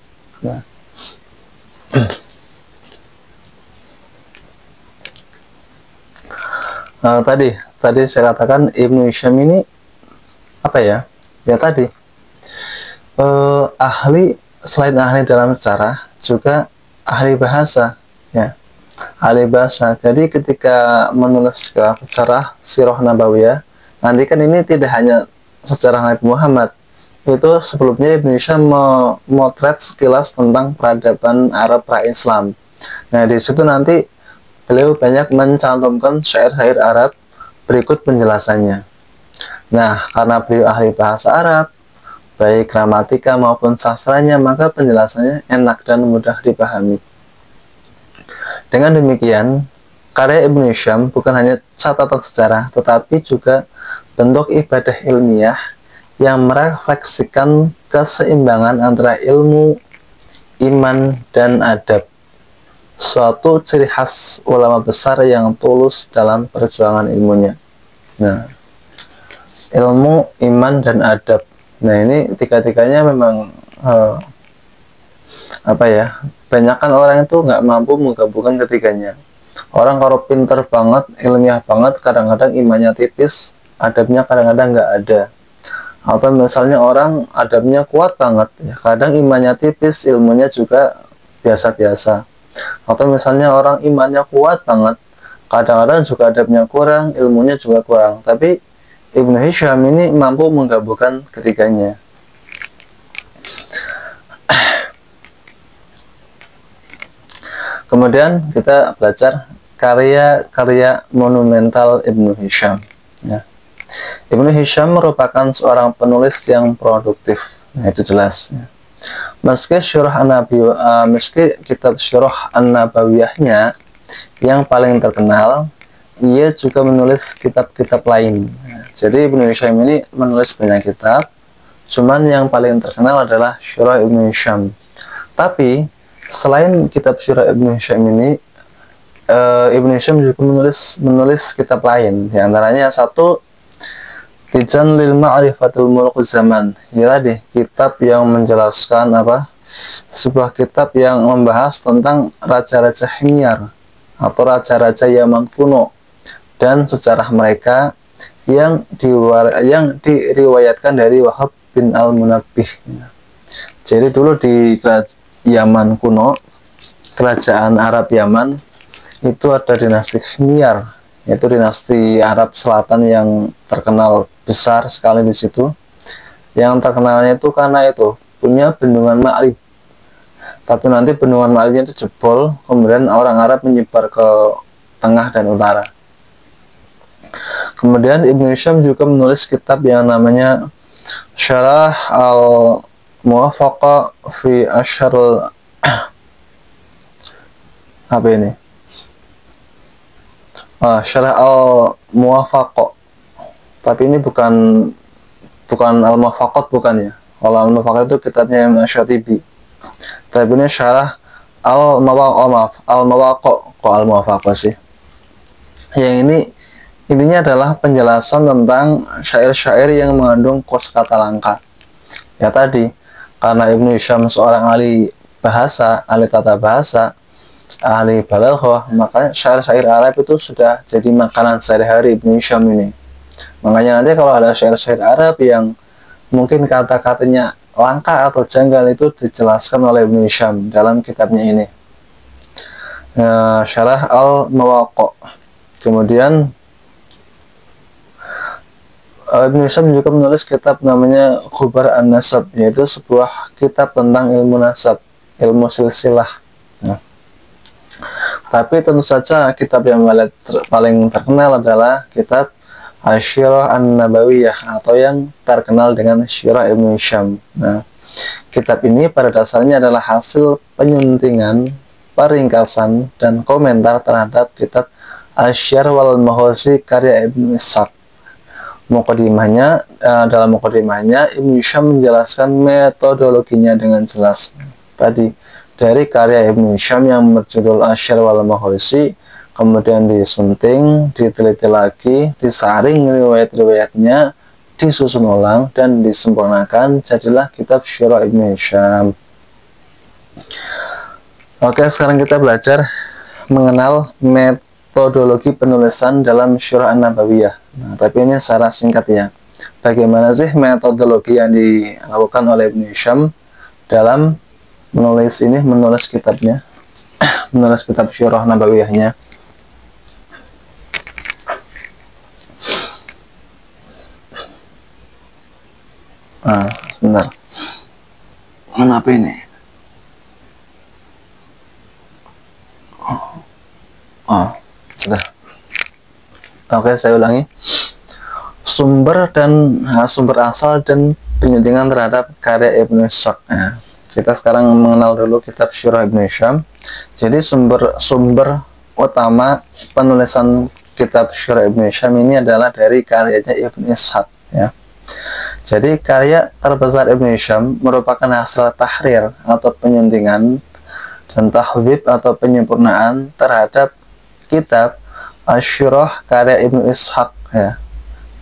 Nah, tadi saya katakan Ibnu Hisham ini apa ya? Ya tadi selain ahli dalam sejarah, juga ahli bahasa, ya, ahli bahasa. Jadi ketika menulis sejarah Sirah Nabawiyah, nanti kan ini tidak hanya sejarah Nabi Muhammad. Itu sebelumnya Ibnu Hisham memotret sekilas tentang peradaban Arab pra-Islam. Nah, di situ nanti beliau banyak mencantumkan syair-syair Arab, berikut penjelasannya. Nah, karena beliau ahli bahasa Arab, baik gramatika maupun sastranya, maka penjelasannya enak dan mudah dipahami. Dengan demikian, karya Ibnu Hisham bukan hanya catatan sejarah, tetapi juga bentuk ibadah ilmiah yang merefleksikan keseimbangan antara ilmu, iman, dan adab. Suatu ciri khas ulama besar yang tulus dalam perjuangan ilmunya. Nah, ilmu, iman, dan adab. Nah, ini tiga-tiganya memang banyakkan orang itu nggak mampu menggabungkan ketiganya. Orang kalau pinter banget, ilmiah banget, kadang-kadang imannya tipis, adabnya kadang-kadang nggak ada. Atau misalnya orang adabnya kuat banget, ya, kadang imannya tipis, ilmunya juga biasa-biasa. Atau misalnya orang imannya kuat banget, kadang-kadang juga adabnya kurang, ilmunya juga kurang. Tapi Ibnu Hisham ini mampu menggabungkan ketiganya. Kemudian kita belajar karya-karya monumental Ibnu Hisham. Ya. Ibnu Hisham merupakan seorang penulis yang produktif. Nah, itu jelas. Ya. Meski kitab Syurah An-Nabawiyahnya yang paling terkenal, ia juga menulis kitab-kitab lain. Jadi Ibnu Hisham ini menulis banyak kitab, cuman yang paling terkenal adalah Syurah Ibnu Hisham. Tapi selain kitab Syurah Ibnu Hisham ini, Ibnu Hisham juga menulis kitab lain. Di antaranya satu, Tijan lil Ma'rifatul Muluk Zaman. Ya tadi, kitab yang menjelaskan sebuah kitab yang membahas tentang raja-raja Himyar atau raja-raja Yaman kuno dan sejarah mereka yang diriwayatkan dari Wahab bin Al-Munabbih. Jadi dulu di Yaman kuno, kerajaan Arab Yaman, itu ada dinasti Himyar, yaitu dinasti Arab Selatan yang terkenal besar sekali di situ. Yang terkenalnya itu karena itu punya bendungan Ma'rib. Tapi nanti bendungan Ma'ribnya itu jebol, kemudian orang Arab menyebar ke tengah dan utara. Kemudian Ibnu Hisham juga menulis kitab yang namanya Syarah Al-Muwafaqah fi Asyarul Syarah Al-Muwafaqah. Tapi ini bukan Al-Muwafaqat, bukan ya. Kalau Al-Muwafaqat itu kitabnya Imam Syatibi. Tapi ini Syarah Al-Muwafaqah. Kok Al-Muwafaqah sih? Yang ini intinya adalah penjelasan tentang syair-syair yang mengandung kosakata langka. Ya tadi, karena Ibnu Hisham seorang ahli bahasa, ahli tata bahasa, ahli balaghah, makanya syair-syair Arab itu sudah jadi makanan sehari-hari Ibnu Hisham ini. Makanya nanti kalau ada syair-syair Arab yang mungkin kata-katanya langka atau janggal, itu dijelaskan oleh Ibnu Hisham dalam kitabnya ini, Syarah Al-Muwafaqah. Kemudian Ibnu Hisham juga menulis kitab namanya Khubar An-Nasab, yaitu sebuah kitab tentang ilmu nasab, ilmu silsilah. Tapi tentu saja kitab yang paling terkenal adalah kitab Asyirah An-Nabawiyah, atau yang terkenal dengan Syirah Ibnu Hisham. Nah, kitab ini pada dasarnya adalah hasil penyuntingan, peringkasan, dan komentar terhadap kitab Asyir wal Mahosi karya Ibnu Ishaq. Dalam mukadimahnya Ibnu Hisham menjelaskan metodologinya dengan jelas. Tadi dari karya Ibnu Hisham yang berjudul Asyir wal Mahosi, kemudian disunting, diteliti lagi, disaring riwayat-riwayatnya, disusun ulang dan disempurnakan, jadilah kitab Syirah Ibnu Hisham. Oke, sekarang kita belajar mengenal metodologi penulisan dalam Syirah An-Nabawiyah. Nah, tapi ini secara singkat ya. Bagaimana sih metodologi yang dilakukan oleh Ibnu Hisham dalam menulis kitabnya, menulis kitab Syirah Nabawiyahnya. Sebentar. Mana apa ini? Sudah. Oke, saya ulangi. Sumber asal dan penyuntingan terhadap karya Ibnu Ishaq. Kita sekarang mengenal dulu kitab Syirah Ibnu Hisham. Jadi sumber utama penulisan kitab Syirah Ibnu Hisham ini adalah dari karyanya Ibnu Ishaq, ya. Jadi karya terbesar Ibnu Hisham merupakan hasil tahrir atau penyuntingan dan tahdzib atau penyempurnaan terhadap kitab Asyirah karya Ibnu Ishaq, ya.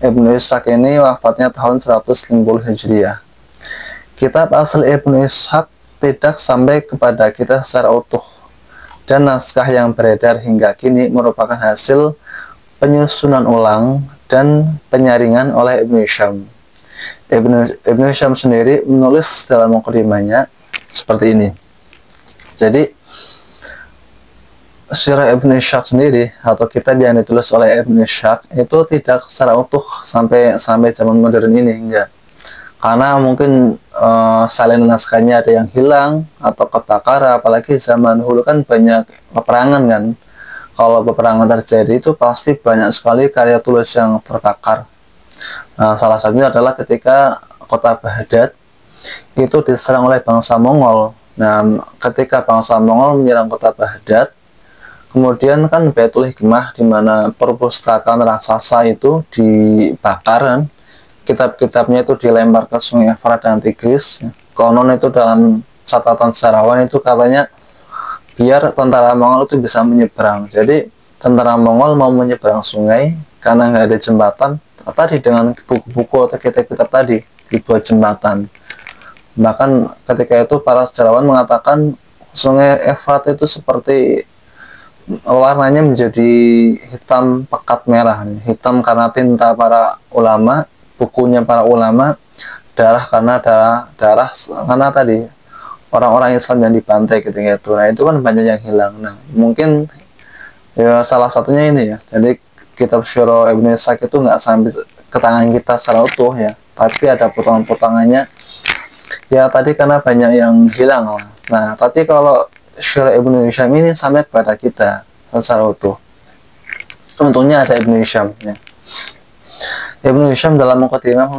Ibnu Ishaq ini wafatnya tahun 150 Hijriah. Kitab asal Ibnu Ishaq tidak sampai kepada kita secara utuh, dan naskah yang beredar hingga kini merupakan hasil penyusunan ulang dan penyaringan oleh Ibnu Hisham. Ibnu Hisham sendiri menulis dalam mukadimahnya seperti ini. Jadi Syirah Ibnu Ishaq sendiri atau kitab yang ditulis oleh Ibnu Ishaq itu tidak secara utuh sampai zaman modern ini, enggak. karena mungkin salinan naskahnya ada yang hilang atau kebakar, apalagi zaman dulu kan banyak peperangan kan. Kalau peperangan terjadi itu pasti banyak sekali karya tulis yang terbakar. Nah, salah satunya adalah ketika kota Baghdad itu diserang oleh bangsa Mongol. Nah, ketika bangsa Mongol menyerang kota Baghdad, kemudian kan Baitul Hikmah, di mana perpustakaan raksasa itu dibakar kan. Kitab-kitabnya itu dilempar ke Sungai Efrat dan Tigris. Konon itu dalam catatan sejarawan itu katanya biar tentara Mongol itu bisa menyeberang. Jadi tentara Mongol mau menyeberang sungai karena nggak ada jembatan, tadi dengan buku-buku atau kitab-kitab tadi dibuat jembatan. Bahkan ketika itu para sejarawan mengatakan Sungai Efrat itu seperti warnanya menjadi hitam pekat merah, hitam karena tinta para ulama, bukunya para ulama, darah karena darah karena tadi orang-orang Islam yang dibantai ketika itu. Nah, itu kan banyak yang hilang. Nah, mungkin ya salah satunya ini ya. Jadi kitab Syura Ibnu Ishaq itu nggak sampai ke tangan kita secara utuh ya, tapi ada potongan-potongannya ya tadi karena banyak yang hilang. Nah, tapi kalau Syura Ibnu Hisham ini sampai kepada kita secara utuh. Untungnya ada Ibnu Hisham ya. Ibnu Hisham dalam Muqaddimah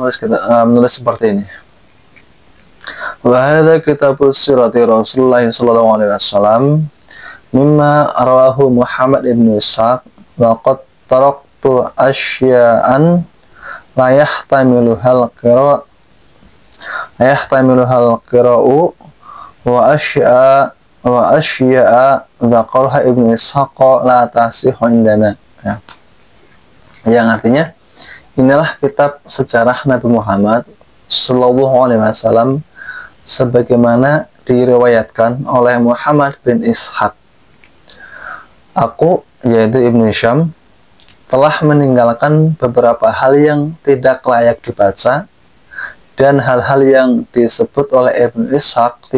menulis seperti ini. Wa hadza kitabus sirati Rasulullah sallallahu alaihi wasallam mimma rawahu Muhammad ibn Ishaq wa qad taraktu asya'an la yahtamiluhal qira'u wa asya'a dzakaraha ibn Ishaq la tasihu indana ya. Yang artinya inilah kitab sejarah Nabi Muhammad Sallallahu Alaihi Wasallam sebagaimana diriwayatkan oleh Muhammad bin Ishaq. Aku, yaitu Ibnu Hisham, telah meninggalkan beberapa hal yang tidak layak dibaca dan hal-hal yang disebut oleh Ibnu Ishaq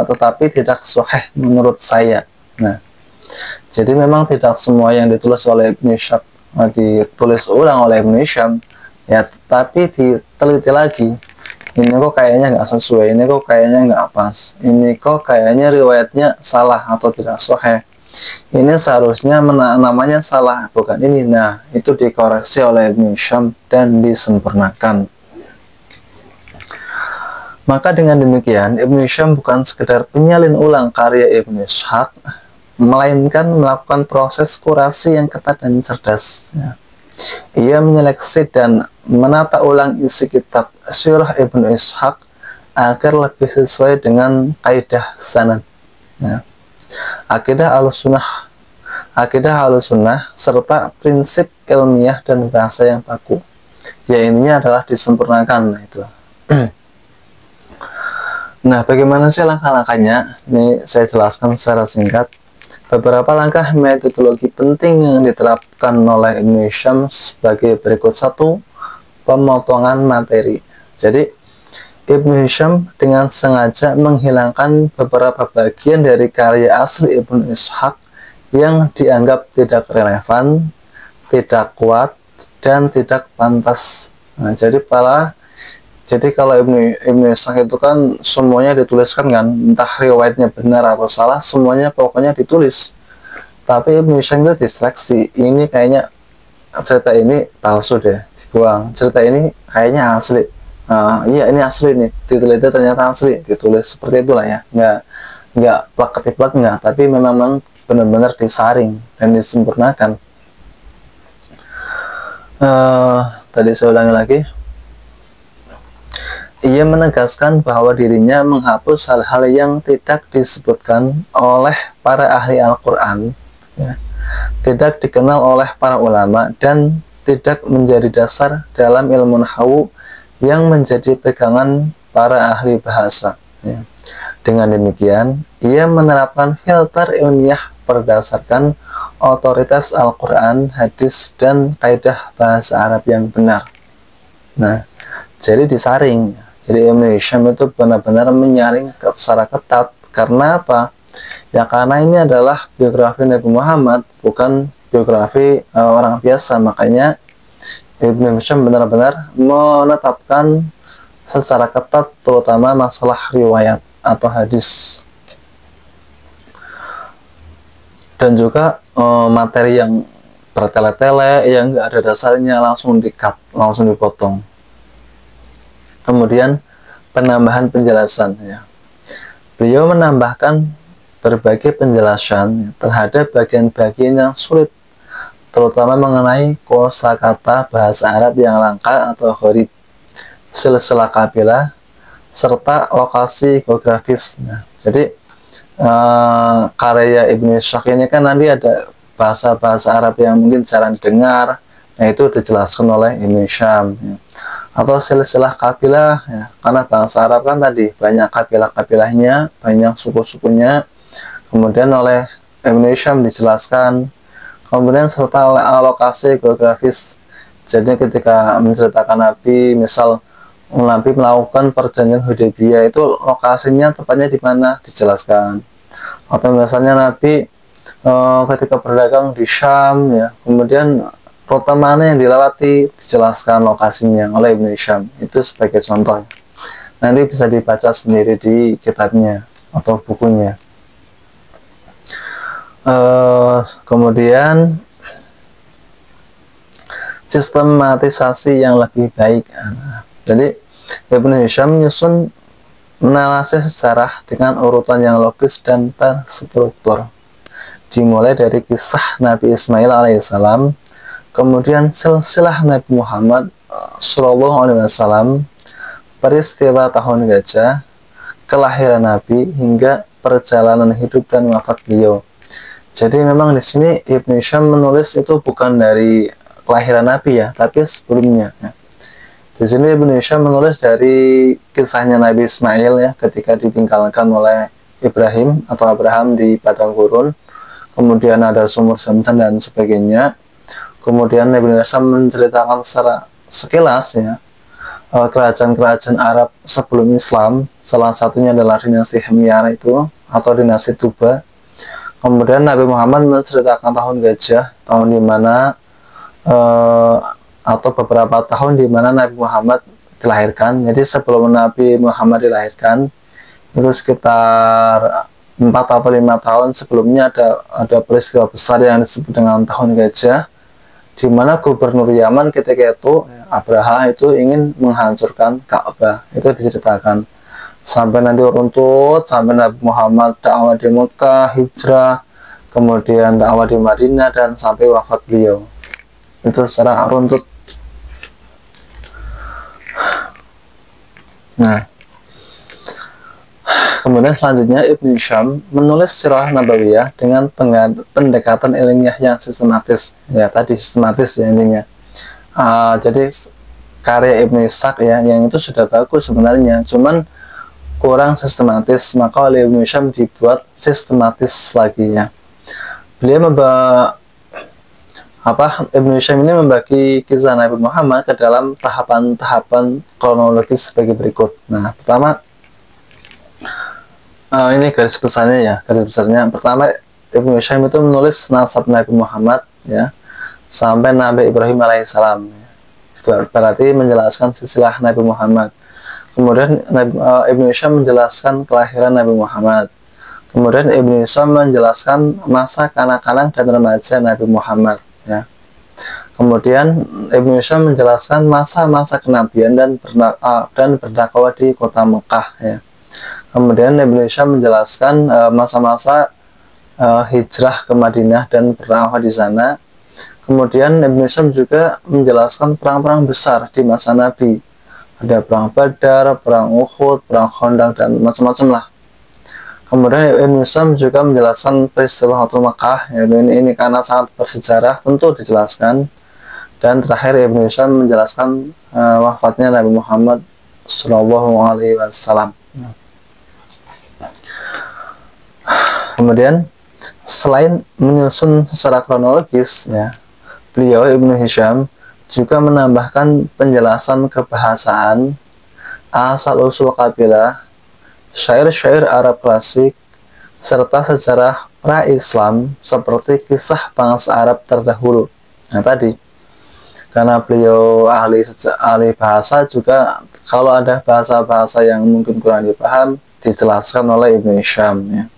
tetapi tidak sahih menurut saya. Nah, jadi memang tidak semua yang ditulis oleh Ibnu Ishaq ditulis ulang oleh Ibnu Hisham ya, tapi diteliti lagi, ini kok kayaknya nggak sesuai, ini kok kayaknya nggak pas, ini kok kayaknya riwayatnya salah atau tidak sahih, ini seharusnya namanya salah bukan ini. Nah, itu dikoreksi oleh Ibnu Hisham dan disempurnakan. Maka dengan demikian Ibnu Hisham bukan sekedar penyalin ulang karya Ibnu Ishaq, melainkan melakukan proses kurasi yang ketat dan cerdas ya. Ia menyeleksi dan menata ulang isi kitab Sirah Ibnu Ishaq agar lebih sesuai dengan kaidah sanad ya. Akidah Ahlussunnah serta prinsip ilmiah dan bahasa yang baku, ya ininya adalah disempurnakan. Nah, itu nah, bagaimana sih langkah-langkahnya? Ini saya jelaskan secara singkat. Beberapa langkah metodologi penting yang diterapkan oleh Ibnu Hisham sebagai berikut. 1. Pemotongan materi. Jadi Ibnu Hisham dengan sengaja menghilangkan beberapa bagian dari karya asli Ibnu Ishaq yang dianggap tidak relevan, tidak kuat, dan tidak pantas. Nah, jadi kalau Ibnu Ishaq itu kan semuanya dituliskan kan, entah riwayatnya benar atau salah, semuanya pokoknya ditulis. Tapi Ibnu Hisham itu distraksi, ini kayaknya cerita ini palsu deh, dibuang. Cerita ini kayaknya asli. Iya ini asli nih, diteliti ternyata asli, ditulis seperti itulah ya. Nggak plak-ketiplak nggak, tapi memang benar-benar disaring dan disempurnakan. Tadi saya ulangi lagi. Ia menegaskan bahwa dirinya menghapus hal-hal yang tidak disebutkan oleh para ahli Al-Quran ya, tidak dikenal oleh para ulama, dan tidak menjadi dasar dalam ilmu nahwu yang menjadi pegangan para ahli bahasa ya. Dengan demikian, ia menerapkan filter ilmiah berdasarkan otoritas Al-Quran, hadis, dan kaidah bahasa Arab yang benar. Nah, jadi disaring. Jadi Ibnu Hisham itu benar-benar menyaring secara ketat. Karena apa? Ya karena ini adalah biografi Nabi Muhammad, bukan biografi orang biasa. Makanya Ibnu Hisham benar-benar menetapkan secara ketat, terutama masalah riwayat atau hadis, dan juga materi yang bertele-tele yang nggak ada dasarnya langsung di-cut, langsung dipotong. Kemudian penambahan penjelasan, ya. Beliau menambahkan berbagai penjelasan terhadap bagian-bagian yang sulit, terutama mengenai kosakata bahasa Arab yang langka atau gharib, silsilah kabilah, serta lokasi geografis. Nah, jadi karya Ibnu Ishaq ini kan nanti ada bahasa-bahasa Arab yang mungkin jarang dengar, nah itu dijelaskan oleh Ibnu Hisham, ya. Atau silsilah kabilah, ya, karena bahasa Arab kan tadi banyak kabilah-kabilahnya, banyak suku-sukunya, kemudian oleh Ibnu Hisham dijelaskan. Kemudian serta lokasi geografis, jadi ketika menceritakan Nabi, misal Nabi melakukan perjanjian Hudaybiyah, itu lokasinya tepatnya di mana dijelaskan. Atau misalnya Nabi ketika berdagang di Syam, ya, kemudian kota mana yang dilewati dijelaskan lokasinya oleh Ibnu Hisham. Itu sebagai contoh. Nanti bisa dibaca sendiri di kitabnya atau bukunya. Kemudian sistematisasi yang lebih baik. Jadi Ibnu Hisham menyusun analisis sejarah dengan urutan yang logis dan terstruktur, dimulai dari kisah Nabi Ismail alaihissalam, kemudian silsilah Nabi Muhammad Shallallahu Alaihi Wasallam, peristiwa tahun gajah, kelahiran Nabi, hingga perjalanan hidup dan wafat beliau. Jadi memang di sini Ibnu Hisham menulis itu bukan dari kelahiran Nabi, ya, tapi sebelumnya, ya. Di sini Ibnu Hisham menulis dari kisahnya Nabi Ismail, ya, ketika ditinggalkan oleh Ibrahim atau Abraham di padang gurun. Kemudian ada sumur Zamzam dan sebagainya. Kemudian Ibnu Hisham menceritakan secara sekilas, ya, kerajaan-kerajaan Arab sebelum Islam. Salah satunya adalah dinasti Himyar itu atau dinasti Tuba. Kemudian Nabi Muhammad menceritakan tahun gajah, tahun dimana atau beberapa tahun di mana Nabi Muhammad dilahirkan. Jadi sebelum Nabi Muhammad dilahirkan itu sekitar 4 atau 5 tahun sebelumnya ada peristiwa besar yang disebut dengan tahun gajah, di mana gubernur Yaman ketika itu, Abraha, itu ingin menghancurkan Ka'bah. Itu diceritakan sampai nanti runtut, sampai Nabi Muhammad dakwah di Mekah, hijrah, kemudian dakwah di Madinah, dan sampai wafat beliau. Itu secara runtut. Nah, kemudian selanjutnya Ibnu Hisham menulis sirah nabawiyah dengan pendekatan ilmiah yang sistematis, ya, tadi sistematis, ya, intinya. Jadi karya Ibnu Ishaq, ya, yang itu sudah bagus sebenarnya, cuman kurang sistematis, maka oleh Ibnu Hisham dibuat sistematis lagi, ya. Beliau Ibnu Hisham ini membagi kisah Nabi Muhammad ke dalam tahapan-tahapan kronologis sebagai berikut. Nah, pertama, ini garis besarnya, ya, garis besarnya. Pertama, Ibnu Hisham itu menulis nasab Nabi Muhammad, ya, sampai Nabi Ibrahim alaihissalam, ya. Berarti menjelaskan silsilah Nabi Muhammad. Kemudian Ibnu Hisham menjelaskan kelahiran Nabi Muhammad. Kemudian Ibnu Hisham menjelaskan masa kanak-kanak dan remaja Nabi Muhammad, ya. Kemudian Ibnu Hisham menjelaskan masa-masa kenabian dan berdakwah di kota Mekah, ya. Kemudian Ibnu Hisham menjelaskan masa-masa hijrah ke Madinah dan berdakwah di sana. Kemudian Ibnu Hisham juga menjelaskan perang-perang besar di masa Nabi. Ada perang Badar, perang Uhud, perang Khandaq, dan macam-macam lah. Kemudian Ibnu Hisham juga menjelaskan peristiwa Fathul Makkah, ya, ini karena sangat bersejarah, tentu dijelaskan. Dan terakhir Ibnu Hisham menjelaskan wafatnya Nabi Muhammad Shallallahu Alaihi Wasallam. Kemudian selain menyusun secara kronologis, ya, beliau Ibnu Hisham juga menambahkan penjelasan kebahasaan, asal-usul kabilah, syair-syair Arab klasik, serta sejarah pra-Islam seperti kisah bangsa Arab terdahulu. Nah, tadi karena beliau ahli bahasa juga. Kalau ada bahasa-bahasa yang mungkin kurang dipaham, dijelaskan oleh Ibnu Hisham ya.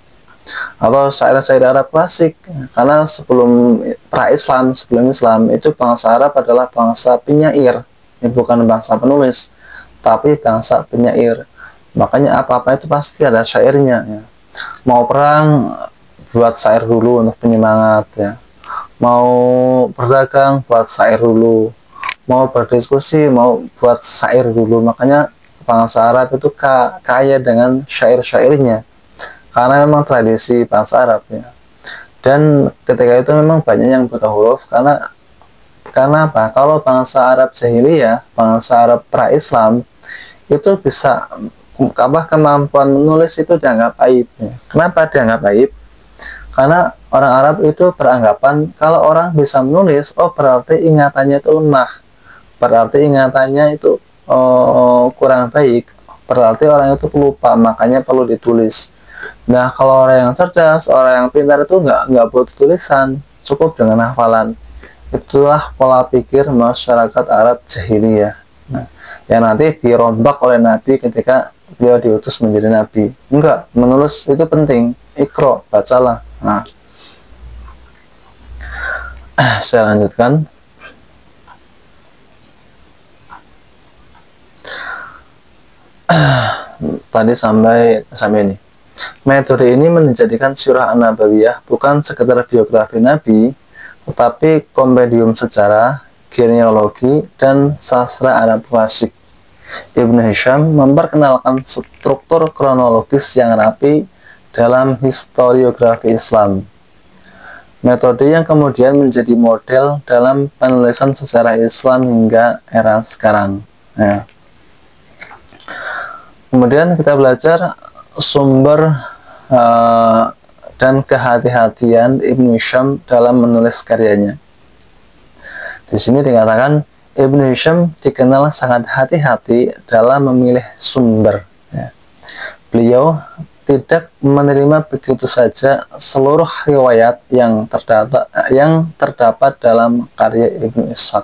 Atau syair-syair Arab klasik, karena sebelum pra-Islam, sebelum Islam itu bangsa Arab adalah bangsa penyair, ini bukan bangsa penulis, tapi bangsa penyair. Makanya apa-apa itu pasti ada syairnya ya. Mau perang, buat syair dulu untuk penyemangat ya. Mau berdagang, buat syair dulu. Mau berdiskusi, mau buat syair dulu. Makanya bangsa Arab itu kaya dengan syair-syairnya, karena memang tradisi bangsa Arab ya. Dan ketika itu memang banyak yang buta huruf, karena apa? Kalau bangsa Arab jahiliyah, bangsa Arab pra-Islam itu bisa kemampuan menulis itu dianggap aib ya. Kenapa dianggap aib? Karena orang Arab itu beranggapan kalau orang bisa menulis, oh berarti ingatannya itu lemah, berarti ingatannya itu kurang baik, berarti orang itu pelupa, makanya perlu ditulis. Nah, kalau orang yang cerdas, orang yang pintar itu nggak butuh tulisan, cukup dengan hafalan. Itulah pola pikir masyarakat Arab jahiliyah. Nah, yang nanti dirombak oleh Nabi ketika beliau diutus menjadi Nabi. Enggak, menulis itu penting. Iqra, bacalah. Nah, saya lanjutkan. Tadi sampai ini. Metode ini menjadikan Sirah An-Nabawiyah bukan sekedar biografi Nabi, tetapi kompendium sejarah, genealogi, dan sastra Arab klasik. Ibnu Hisham memperkenalkan struktur kronologis yang rapi dalam historiografi Islam. Metode yang kemudian menjadi model dalam penulisan sejarah Islam hingga era sekarang. Ya. Kemudian kita belajar sumber dan kehati-hatian Ibnu Hisham dalam menulis karyanya. Di sini dikatakan Ibnu Hisham dikenal sangat hati-hati dalam memilih sumber. Ya. Beliau tidak menerima begitu saja seluruh riwayat yang terdapat dalam karya Ibnu Ishaq.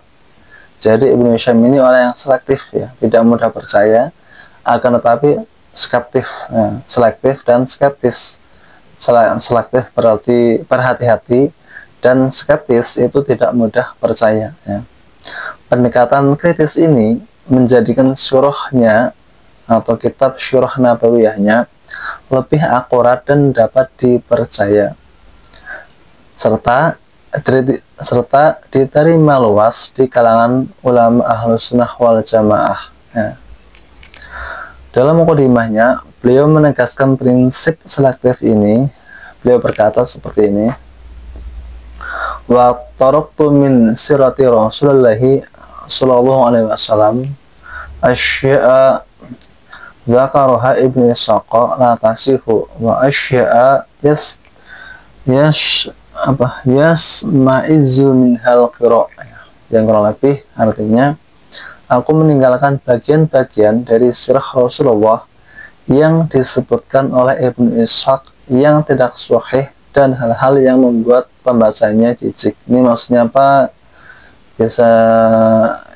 Jadi Ibnu Hisham ini orang yang selektif ya, tidak mudah percaya, akan tetapi selektif dan skeptis. Selektif berarti berhati-hati, dan skeptis itu tidak mudah percaya ya. Pendekatan kritis ini menjadikan syurahnya atau kitab Syirah Nabawiyahnya lebih akurat dan dapat dipercaya, serta diterima luas di kalangan ulama Ahlus Sunnah wal Jamaah ya. Dalam mukadimahnya, beliau menegaskan prinsip selektif ini. Beliau berkata seperti ini: wa taraktu min sirati Rasulillahi sallallahu alaihi wasallam asya'a dzakaraha Ibnu Ishaq la tasihu wa asya'a yasma'izu min hal qira'. Yang kurang lebih artinya, aku meninggalkan bagian-bagian dari sirah Rasulullah yang disebutkan oleh Ibnu Ishaq yang tidak sahih dan hal-hal yang membuat pembacanya jijik. Ini maksudnya apa? Bisa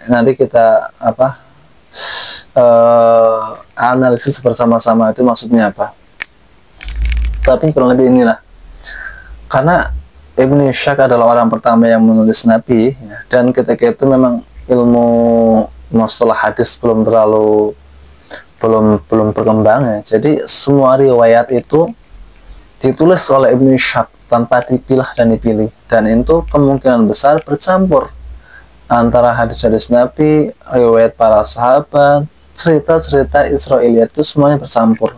nanti kita analisis bersama-sama itu maksudnya apa. Tapi kurang lebih inilah. Karena Ibnu Ishaq adalah orang pertama yang menulis Nabi ya, dan ketika itu memang ilmu mustalah hadis belum berkembang ya. Jadi semua riwayat itu ditulis oleh Ibnu Ishaq tanpa dipilah dan dipilih, dan itu kemungkinan besar bercampur antara hadis-hadis Nabi, riwayat para sahabat, cerita-cerita Israiliyat, itu semuanya bercampur.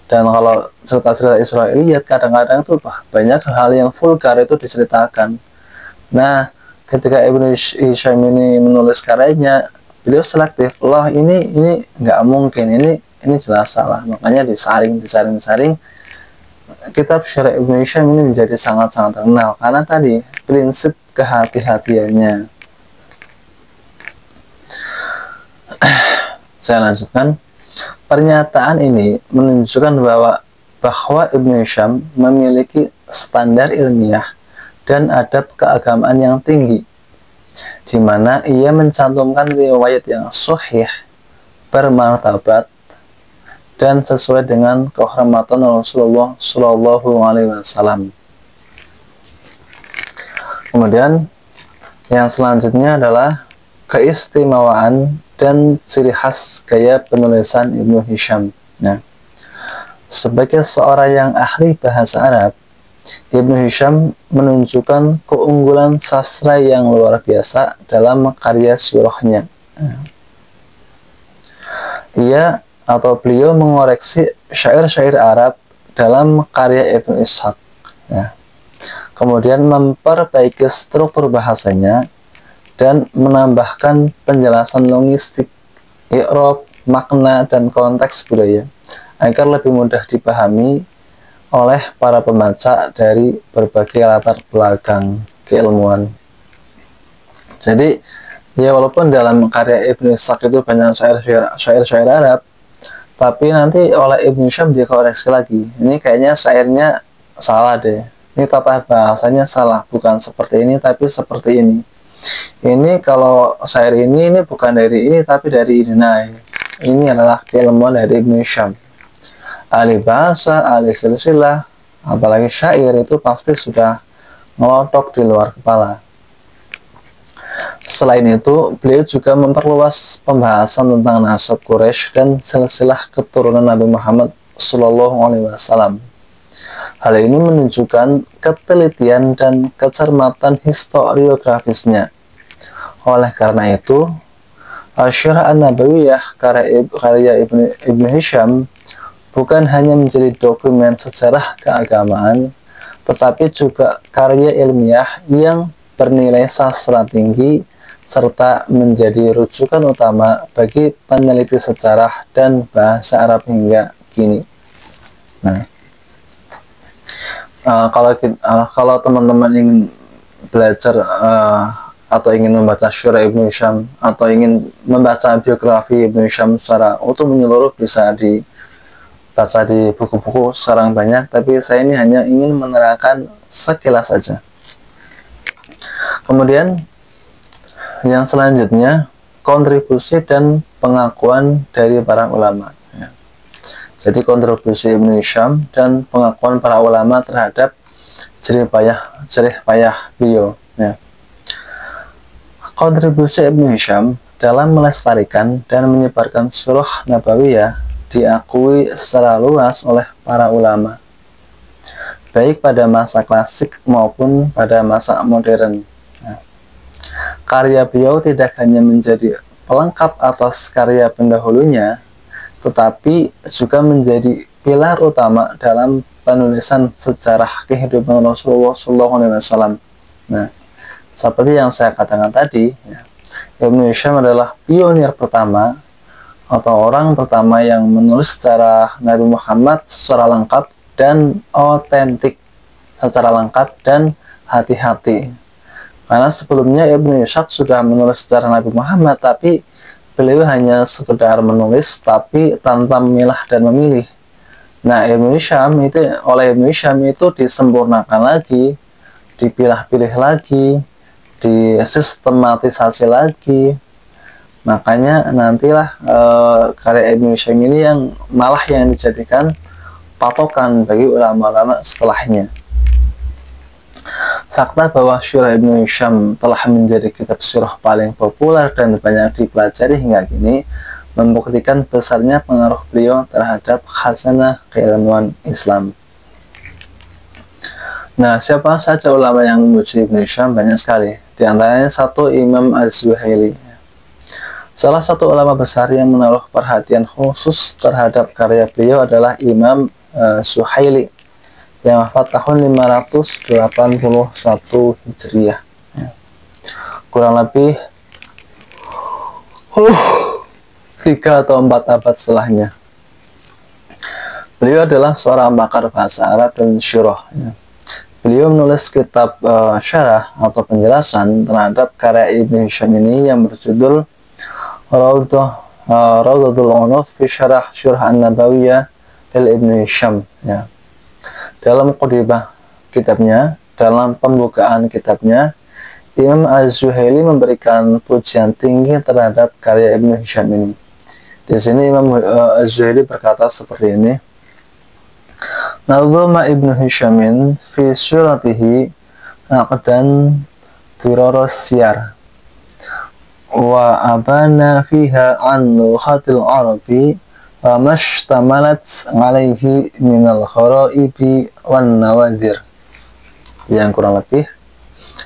Dan kalau cerita-cerita Israiliyat kadang-kadang itu banyak hal yang vulgar itu diceritakan. Nah, ketika Ibnu Hisham ini menulis karyanya, beliau selektif. Loh, ini nggak mungkin, ini jelas salah. Makanya disaring. Kitab Syirah Ibnu Hisham ini menjadi sangat-sangat terkenal karena tadi prinsip kehati-hatiannya. Saya lanjutkan. Pernyataan ini menunjukkan bahwa Ibnu Hisham memiliki standar ilmiah dan adab keagamaan yang tinggi. di mana ia mencantumkan riwayat yang sahih, bermartabat, dan sesuai dengan kehormatan Rasulullah Shallallahu Alaihi Wasallam. Kemudian yang selanjutnya adalah keistimewaan dan ciri khas gaya penulisan Ibnu Hisham. Nah, sebagai seorang yang ahli bahasa Arab, Ibnu Hisham menunjukkan keunggulan sastra yang luar biasa dalam karya syurahnya. Beliau mengoreksi syair-syair Arab dalam karya Ibnu Ishaq. Ya. Kemudian memperbaiki struktur bahasanya dan menambahkan penjelasan logistik, i'rab, makna, dan konteks budaya agar lebih mudah dipahami oleh para pembaca dari berbagai latar belakang keilmuan. Jadi, ya walaupun dalam karya Ibnu Ishaq itu banyak syair-syair Arab, tapi nanti oleh Ibnu Hisham dikoreksi lagi. Ini kayaknya syairnya salah deh. Ini tata bahasanya salah, bukan seperti ini tapi seperti ini. Ini kalau syair ini bukan dari ini tapi dari ini. Nah, ini adalah keilmuan dari Ibnu Hisham. Ahli bahasa, ahli silsilah, apalagi syair itu pasti sudah ngelotok di luar kepala. Selain itu, beliau juga memperluas pembahasan tentang nasab Quraisy dan silsilah keturunan Nabi Muhammad Shallallahu Alaihi Wasallam. Hal ini menunjukkan ketelitian dan kecermatan historiografisnya. Oleh karena itu, Asy-Syirah An-Nabawiyah karya Ibnu Hisham bukan hanya menjadi dokumen sejarah keagamaan, tetapi juga karya ilmiah yang bernilai sastra tinggi serta menjadi rujukan utama bagi peneliti sejarah dan bahasa Arab hingga kini. Nah, kalau teman-teman ingin belajar atau ingin membaca Syirah Ibnu Hisham atau ingin membaca biografi Ibnu Hisham secara utuh menyeluruh, bisa dibaca di buku-buku sekarang banyak, tapi saya ini hanya ingin menerangkan sekilas saja. Kemudian yang selanjutnya, kontribusi dan pengakuan dari para ulama. Ya. Jadi kontribusi Ibnu Hisham dan pengakuan para ulama terhadap jerih payah beliau. Ya. Kontribusi Ibnu Hisham dalam melestarikan dan menyebarkan Syirah Nabawiyah diakui secara luas oleh para ulama, baik pada masa klasik maupun pada masa modern. Karya beliau tidak hanya menjadi pelengkap atas karya pendahulunya, tetapi juga menjadi pilar utama dalam penulisan sejarah kehidupan Rasulullah SAW. Nah, seperti yang saya katakan tadi, Ibnu Hisham adalah pionir pertama atau orang pertama yang menulis sejarah Nabi Muhammad secara lengkap dan otentik, secara lengkap dan hati-hati. Karena sebelumnya Ibnu Ishaq sudah menulis sejarah Nabi Muhammad, tapi beliau hanya sekedar menulis tapi tanpa memilah dan memilih. Nah, Ibnu Hisham itu disempurnakan lagi, dipilah-pilih lagi, disistematisasi lagi. Makanya nantilah karya Ibnu Hisham ini yang malah yang dijadikan patokan bagi ulama-ulama setelahnya. Fakta bahwa Syirah Ibnu Hisham telah menjadi kitab sirah paling populer dan banyak dipelajari hingga kini membuktikan besarnya pengaruh beliau terhadap khazanah keilmuan Islam. Nah, siapa saja ulama yang memuji Ibnu Hisham? Banyak sekali. Di antaranya satu, Imam Az-Zuhaili. Salah satu ulama besar yang menaruh perhatian khusus terhadap karya beliau adalah Imam Zuhaili yang wafat tahun 581 Hijriah. Kurang lebih 3 atau 4 abad setelahnya. Beliau adalah seorang pakar bahasa Arab dan syirah. Beliau menulis kitab syarah atau penjelasan terhadap karya Ibnu Hisham ini yang berjudul Rawdatul Unuf fi Syarah Syirah An-Nabawiyah lil Ibnu Hisham. Ya. Dalam pembukaan kitabnya, Imam Az-Zuhaili memberikan pujian tinggi terhadap karya Ibnu Hisham ini. Di sini Imam Az-Zuhaili berkata seperti ini. Nazama Ibnu Hishamin fi suratihi aqdan tiraras siyar wa abana fiha an lughatil arabi wa mashtamalat alaihi minal kharaibi wan nawadir. Yang kurang lebih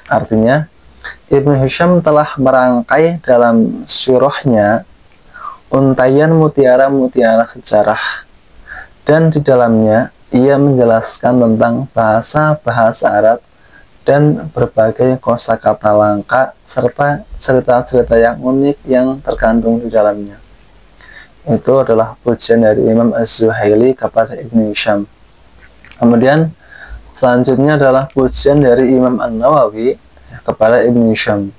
artinya, Ibnu Hisham telah merangkai dalam sirahnya untaian mutiara-mutiara sejarah, dan di dalamnya ia menjelaskan tentang bahasa-bahasa Arab dan berbagai kosakata langka serta cerita-cerita yang unik yang terkandung di dalamnya. Itu adalah pujian dari Imam Az-Zuhaili kepada Ibnu Hisham. Kemudian selanjutnya adalah pujian dari Imam An-Nawawi kepada Ibnu Hisham.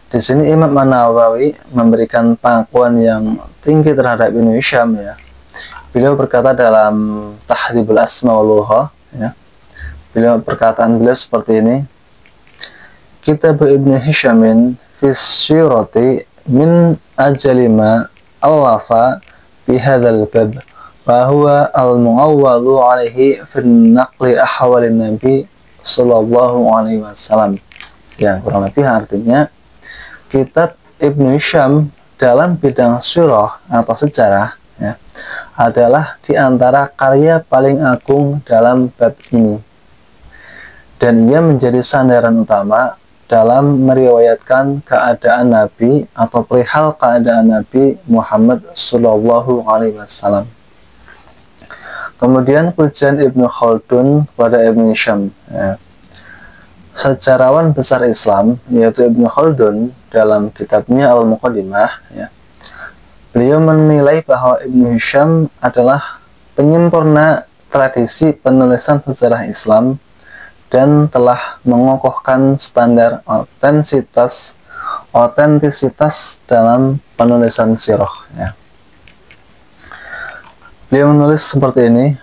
Di sini Imam An-Nawawi memberikan pengakuan yang tinggi terhadap Ibnu Hisham, ya. Beliau berkata dalam Tahdhibul Asma wal Lugha, ya. Perkataan beliau seperti ini. Kitab Ibnu Hishamin fi sirati min ajalima allafa fi hadzal bab wa huwa al-mu'awwadhu alaihi fi naqli ahwalin nabi sallallahu alaihi wasallam. Yang kurang lebih artinya, kitab Ibnu Hisham dalam bidang sirah atau sejarah, ya, adalah di antara karya paling agung dalam bab ini, dan ia menjadi sandaran utama dalam meriwayatkan keadaan Nabi atau perihal keadaan Nabi Muhammad Sallallahu Alaihi Wasallam. Kemudian pujian Ibnu Khaldun kepada Ibnu Hisham, ya. Sejarawan besar Islam yaitu Ibnu Khaldun dalam kitabnya Al-Muqaddimah, ya, beliau menilai bahwa Ibnu Hisham adalah penyempurna tradisi penulisan sejarah Islam dan telah mengokohkan standar otentisitas dalam penulisan sirah, ya. Beliau menulis seperti ini.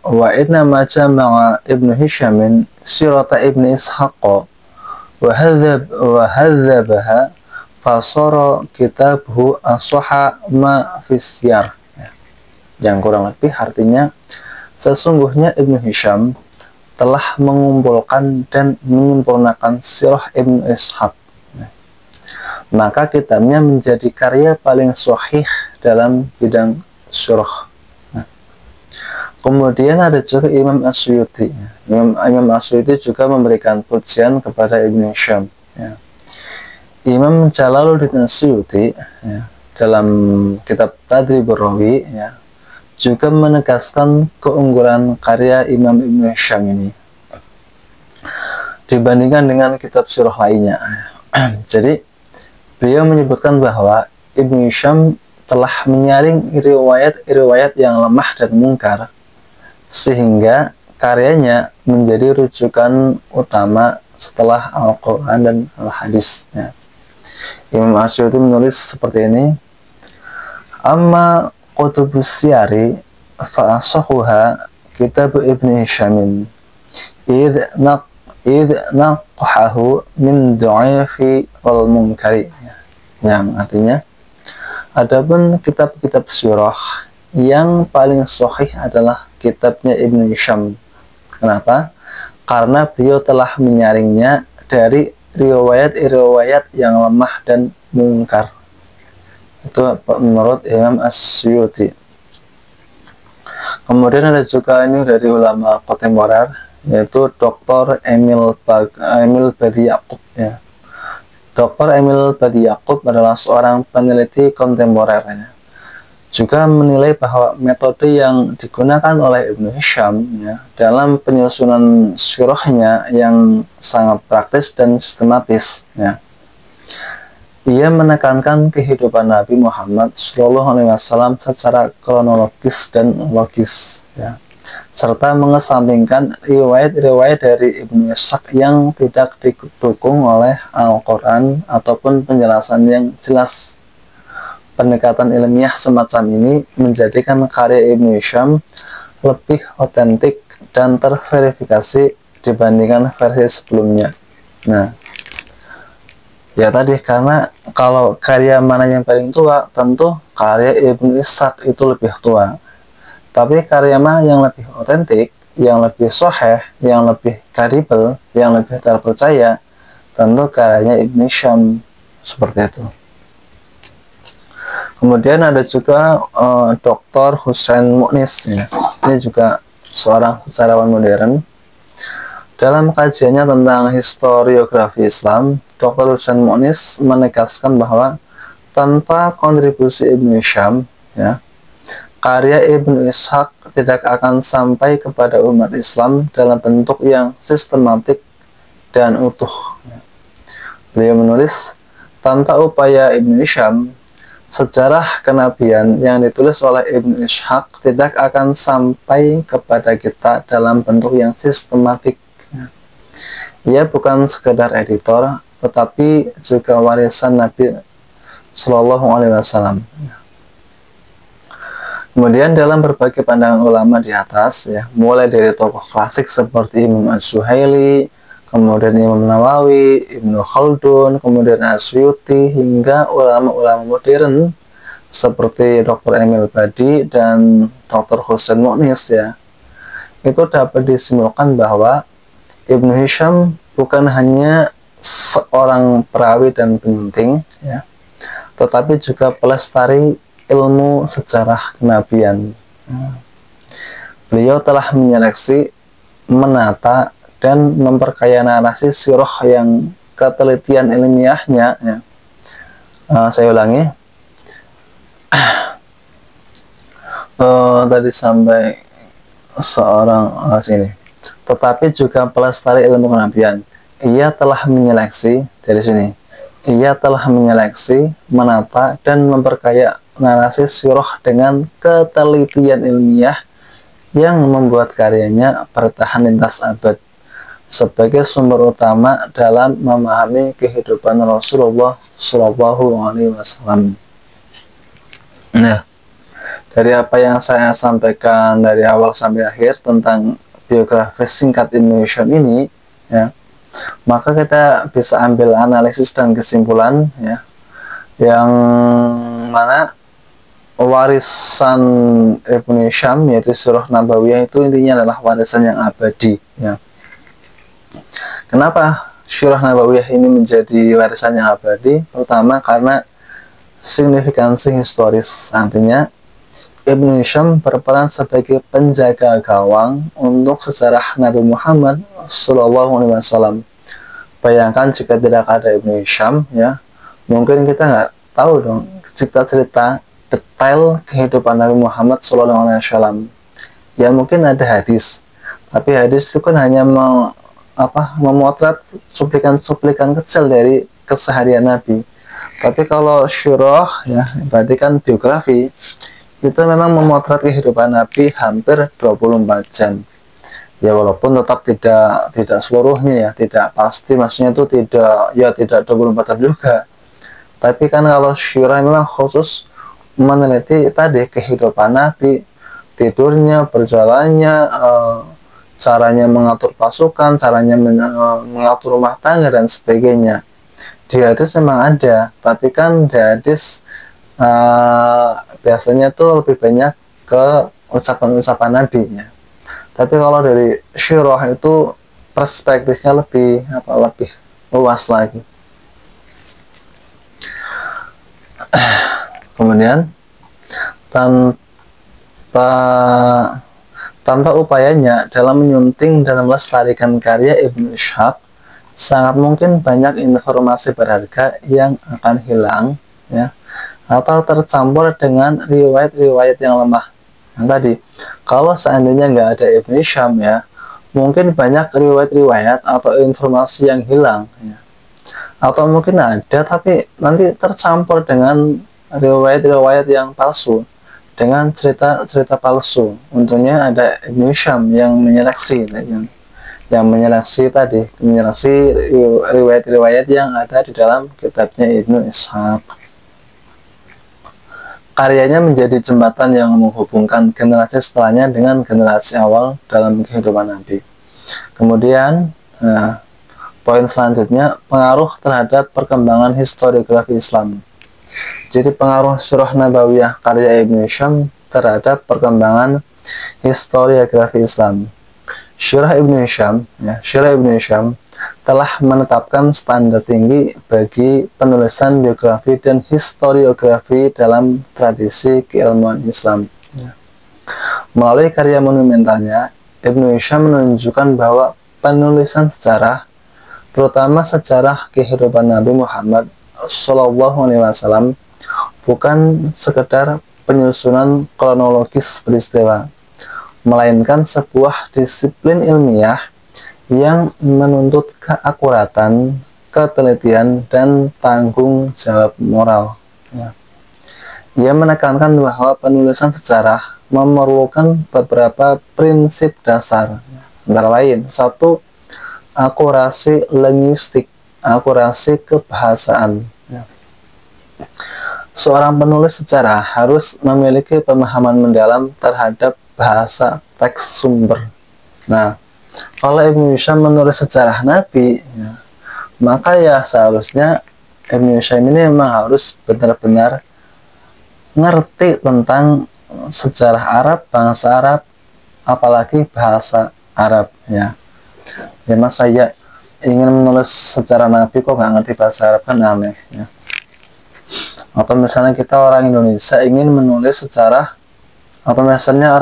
Wa inna ma jama'a Ibnu Hishamin sirata Ibnu Ishaq wa hadzabaha fasara kitabhu ashaha ma fisyar. Yang kurang lebih artinya, sesungguhnya Ibnu Hisham telah mengumpulkan dan menyempurnakan sirah Ibnu Ishaq, maka kitabnya menjadi karya paling sahih dalam bidang sirah. Kemudian ada juga Imam As-Suyuti. Imam As-Suyuti juga memberikan pujian kepada Ibnu Hisham, ya. Imam Jalaluddin As-Suyuti, ya, dalam kitab Tadribur Rawi, ya, juga menegaskan keunggulan karya Imam Ibnu Hisham ini dibandingkan dengan kitab sirah lainnya. Jadi beliau menyebutkan bahwa Ibnu Hisham telah menyaring riwayat-riwayat yang lemah dan mungkar, sehingga karyanya menjadi rujukan utama setelah Al-Quran dan Al-Hadis, ya. Imam As-Suyuti menulis seperti ini. Amma Qutubus Siyari fa'asahuha kitab Ibnu Hishamin idh naqahahu min du'afi wal munkari. Yang artinya, adapun kitab-kitab sirah yang paling sahih adalah kitabnya Ibnu Hisham. Kenapa? Karena beliau telah menyaringnya dari riwayat-riwayat yang lemah dan mungkar. Itu menurut Imam As-Suyuti. Kemudian ada juga ini dari ulama kontemporer, yaitu Dr. Emil Badi Yaqub, ya. Dr. Emil Badi Yaqub adalah seorang peneliti kontemporer, ya. Juga menilai bahwa metode yang digunakan oleh Ibnu Hisham, ya, dalam penyusunan sirahnya yang sangat praktis dan sistematis, ya. Ia menekankan kehidupan Nabi Muhammad SAW secara kronologis dan logis, ya, serta mengesampingkan riwayat-riwayat dari Ibnu Ishaq yang tidak didukung oleh Al-Quran ataupun penjelasan yang jelas. Pendekatan ilmiah semacam ini menjadikan karya Ibnu Hisham lebih otentik dan terverifikasi dibandingkan versi sebelumnya. Nah, ya tadi, karena kalau karya mana yang paling tua, tentu karya Ibnu Ishaq itu lebih tua. Tapi karya mana yang lebih otentik, yang lebih sahih, yang lebih kredibel, yang lebih terpercaya, tentu karyanya Ibnu Hisham, seperti itu. Kemudian ada juga Dr. Husain Mu'nis, ya. Ini juga seorang sejarawan modern. Dalam kajiannya tentang historiografi Islam, Dr. Husain Mu'nis menegaskan bahwa tanpa kontribusi Ibnu Hisham, ya, karya Ibnu Ishaq tidak akan sampai kepada umat Islam dalam bentuk yang sistematik dan utuh. Beliau menulis, tanpa upaya Ibnu Hisham, sejarah kenabian yang ditulis oleh Ibnu Ishaq tidak akan sampai kepada kita dalam bentuk yang sistematik. Ia bukan sekedar editor, tetapi juga warisan Nabi Shallallahu Alaihi Wasallam. Kemudian dalam berbagai pandangan ulama di atas, ya, mulai dari tokoh klasik seperti Imam Ash-Shuhaili, kemudian Imam Nawawi, Ibnu Khaldun, kemudian Asyuti, hingga ulama-ulama modern seperti Dr. Emil Badi dan Dr. Husain Mu'nis, ya, itu dapat disimpulkan bahwa Ibnu Hisham bukan hanya seorang perawi dan penyunting, ya, tetapi juga pelestari ilmu sejarah kenabian. Beliau telah menyeleksi, menata, dan memperkaya narasi sirah yang ketelitian ilmiahnya, ya. Saya ulangi, tadi sampai seorang sini, tetapi juga pelestari ilmu kenabian. Ia telah menyeleksi, dari sini, ia telah menyeleksi, menata, dan memperkaya narasi sirah dengan ketelitian ilmiah yang membuat karyanya bertahan lintas abad sebagai sumber utama dalam memahami kehidupan Rasulullah Shallallahu Alaihi Wasallam. Nah, dari apa yang saya sampaikan dari awal sampai akhir tentang biografi singkat Ibnu Hisham ini, ya, maka kita bisa ambil analisis dan kesimpulan, ya, yang mana warisan Ibnu Hisham, yaitu Sirah Nabawiyah, itu intinya adalah warisan yang abadi, ya. Kenapa Sirah Nabawiyah ini menjadi warisan yang abadi? Pertama, karena signifikansi historis, artinya Ibnu Hisham berperan sebagai penjaga gawang untuk sejarah Nabi Muhammad Shallallahu Alaihi Wasallam. Bayangkan jika tidak ada Ibnu Hisham, ya, mungkin kita nggak tahu dong cerita detail kehidupan Nabi Muhammad Shallallahu Alaihi Wasallam. Ya mungkin ada hadis, tapi hadis itu kan hanya memotret cuplikan-cuplikan kecil dari keseharian Nabi. Tapi kalau syirah, ya, berarti kan biografi, itu memang memotret kehidupan Nabi hampir 24 jam. Ya walaupun tetap tidak seluruhnya, ya, tidak pasti, maksudnya itu tidak 24 jam juga. Tapi kan kalau syirah memang khusus meneliti tadi kehidupan Nabi, tidurnya, perjalanannya, caranya mengatur pasukan, caranya mengatur rumah tangga dan sebagainya. Di hadis memang ada, tapi kan di hadis biasanya tuh lebih banyak ke ucapan-ucapan Nabi, ya. Tapi kalau dari syirah itu perspektifnya lebih luas lagi. Kemudian tanpa upayanya dalam menyunting dan melestarikan karya Ibnu Ishaq, sangat mungkin banyak informasi berharga yang akan hilang, ya, atau tercampur dengan riwayat-riwayat yang lemah. Yang tadi, kalau seandainya nggak ada Ibnu Hisham, ya, mungkin banyak riwayat-riwayat atau informasi yang hilang, ya. Atau mungkin ada tapi nanti tercampur dengan riwayat-riwayat yang palsu, dengan cerita-cerita palsu. Untungnya ada Ibnu Hisham yang menyeleksi, menyeleksi riwayat-riwayat yang ada di dalam kitabnya Ibnu Ishaq. Karyanya menjadi jembatan yang menghubungkan generasi setelahnya dengan generasi awal dalam kehidupan Nabi. Kemudian Poin selanjutnya, pengaruh terhadap perkembangan historiografi Islam. Jadi pengaruh Sirah Nabawiyah karya Ibnu Hisham terhadap perkembangan historiografi Islam. Syirah Ibnu Hisham telah menetapkan standar tinggi bagi penulisan biografi dan historiografi dalam tradisi keilmuan Islam. Melalui karya monumentalnya, Ibnu Hisham menunjukkan bahwa penulisan sejarah, terutama sejarah kehidupan Nabi Muhammad SAW, bukan sekedar penyusunan kronologis peristiwa, melainkan sebuah disiplin ilmiah yang menuntut keakuratan, ketelitian, dan tanggung jawab moral. Ia menekankan bahwa penulisan sejarah memerlukan beberapa prinsip dasar, antara lain: 1. Akurasi linguistik, akurasi kebahasaan. Seorang penulis sejarah harus memiliki pemahaman mendalam terhadap bahasa teks sumber. Nah, kalau Ibnu Hisham menulis sejarah Nabi, maka ya seharusnya Ibnu Hisham ini memang harus benar-benar ngerti tentang sejarah Arab, bangsa Arab, apalagi bahasa Arab. Mas saya ingin menulis sejarah Nabi kok nggak ngerti bahasa Arab, kan aneh. Atau misalnya kita orang Indonesia ingin menulis sejarah, atau misalnya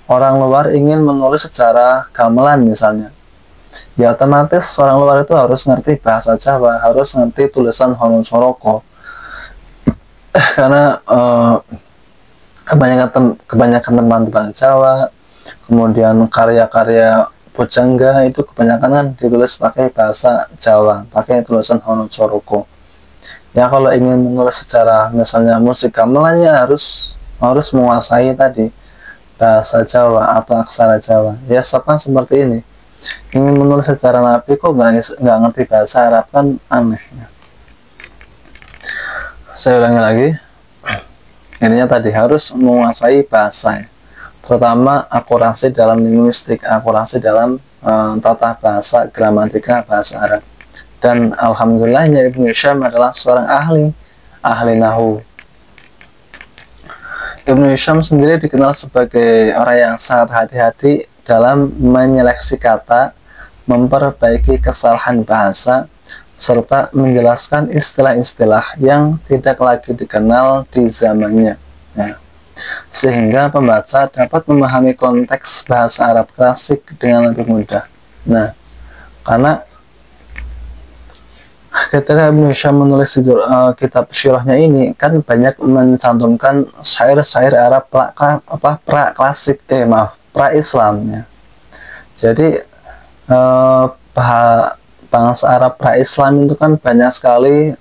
orang luar ingin menulis sejarah gamelan misalnya, ya otomatis orang luar itu harus ngerti bahasa Jawa, harus ngerti tulisan Honun Soroko, karena kebanyakan teman-teman Jawa, kemudian karya-karya Pujangga itu kebanyakan kan ditulis pakai bahasa Jawa, pakai tulisan Honun Soroko. Ya kalau ingin menulis sejarah misalnya musik gamelannya harus menguasai tadi bahasa Jawa atau aksara Jawa. Ya sama seperti ini, ingin menulis sejarah Nabi kok nggak ngerti bahasa Arab, kan aneh. Saya ulangi lagi, intinya tadi harus menguasai bahasa, terutama akurasi dalam linguistik, akurasi dalam tata bahasa, gramatika bahasa Arab. Dan alhamdulillahnya Ibnu Hisham adalah seorang ahli nahwu. Ibnu Hisham sendiri dikenal sebagai orang yang sangat hati-hati dalam menyeleksi kata, memperbaiki kesalahan bahasa, serta menjelaskan istilah-istilah yang tidak lagi dikenal di zamannya. Sehingga pembaca dapat memahami konteks bahasa Arab klasik dengan lebih mudah. Karena ketika Ibnu Hisham menulis kitab syirahnya ini kan banyak mencantumkan syair-syair Arab pra-Islam ya. Jadi bangsa Arab pra-Islam itu kan banyak sekali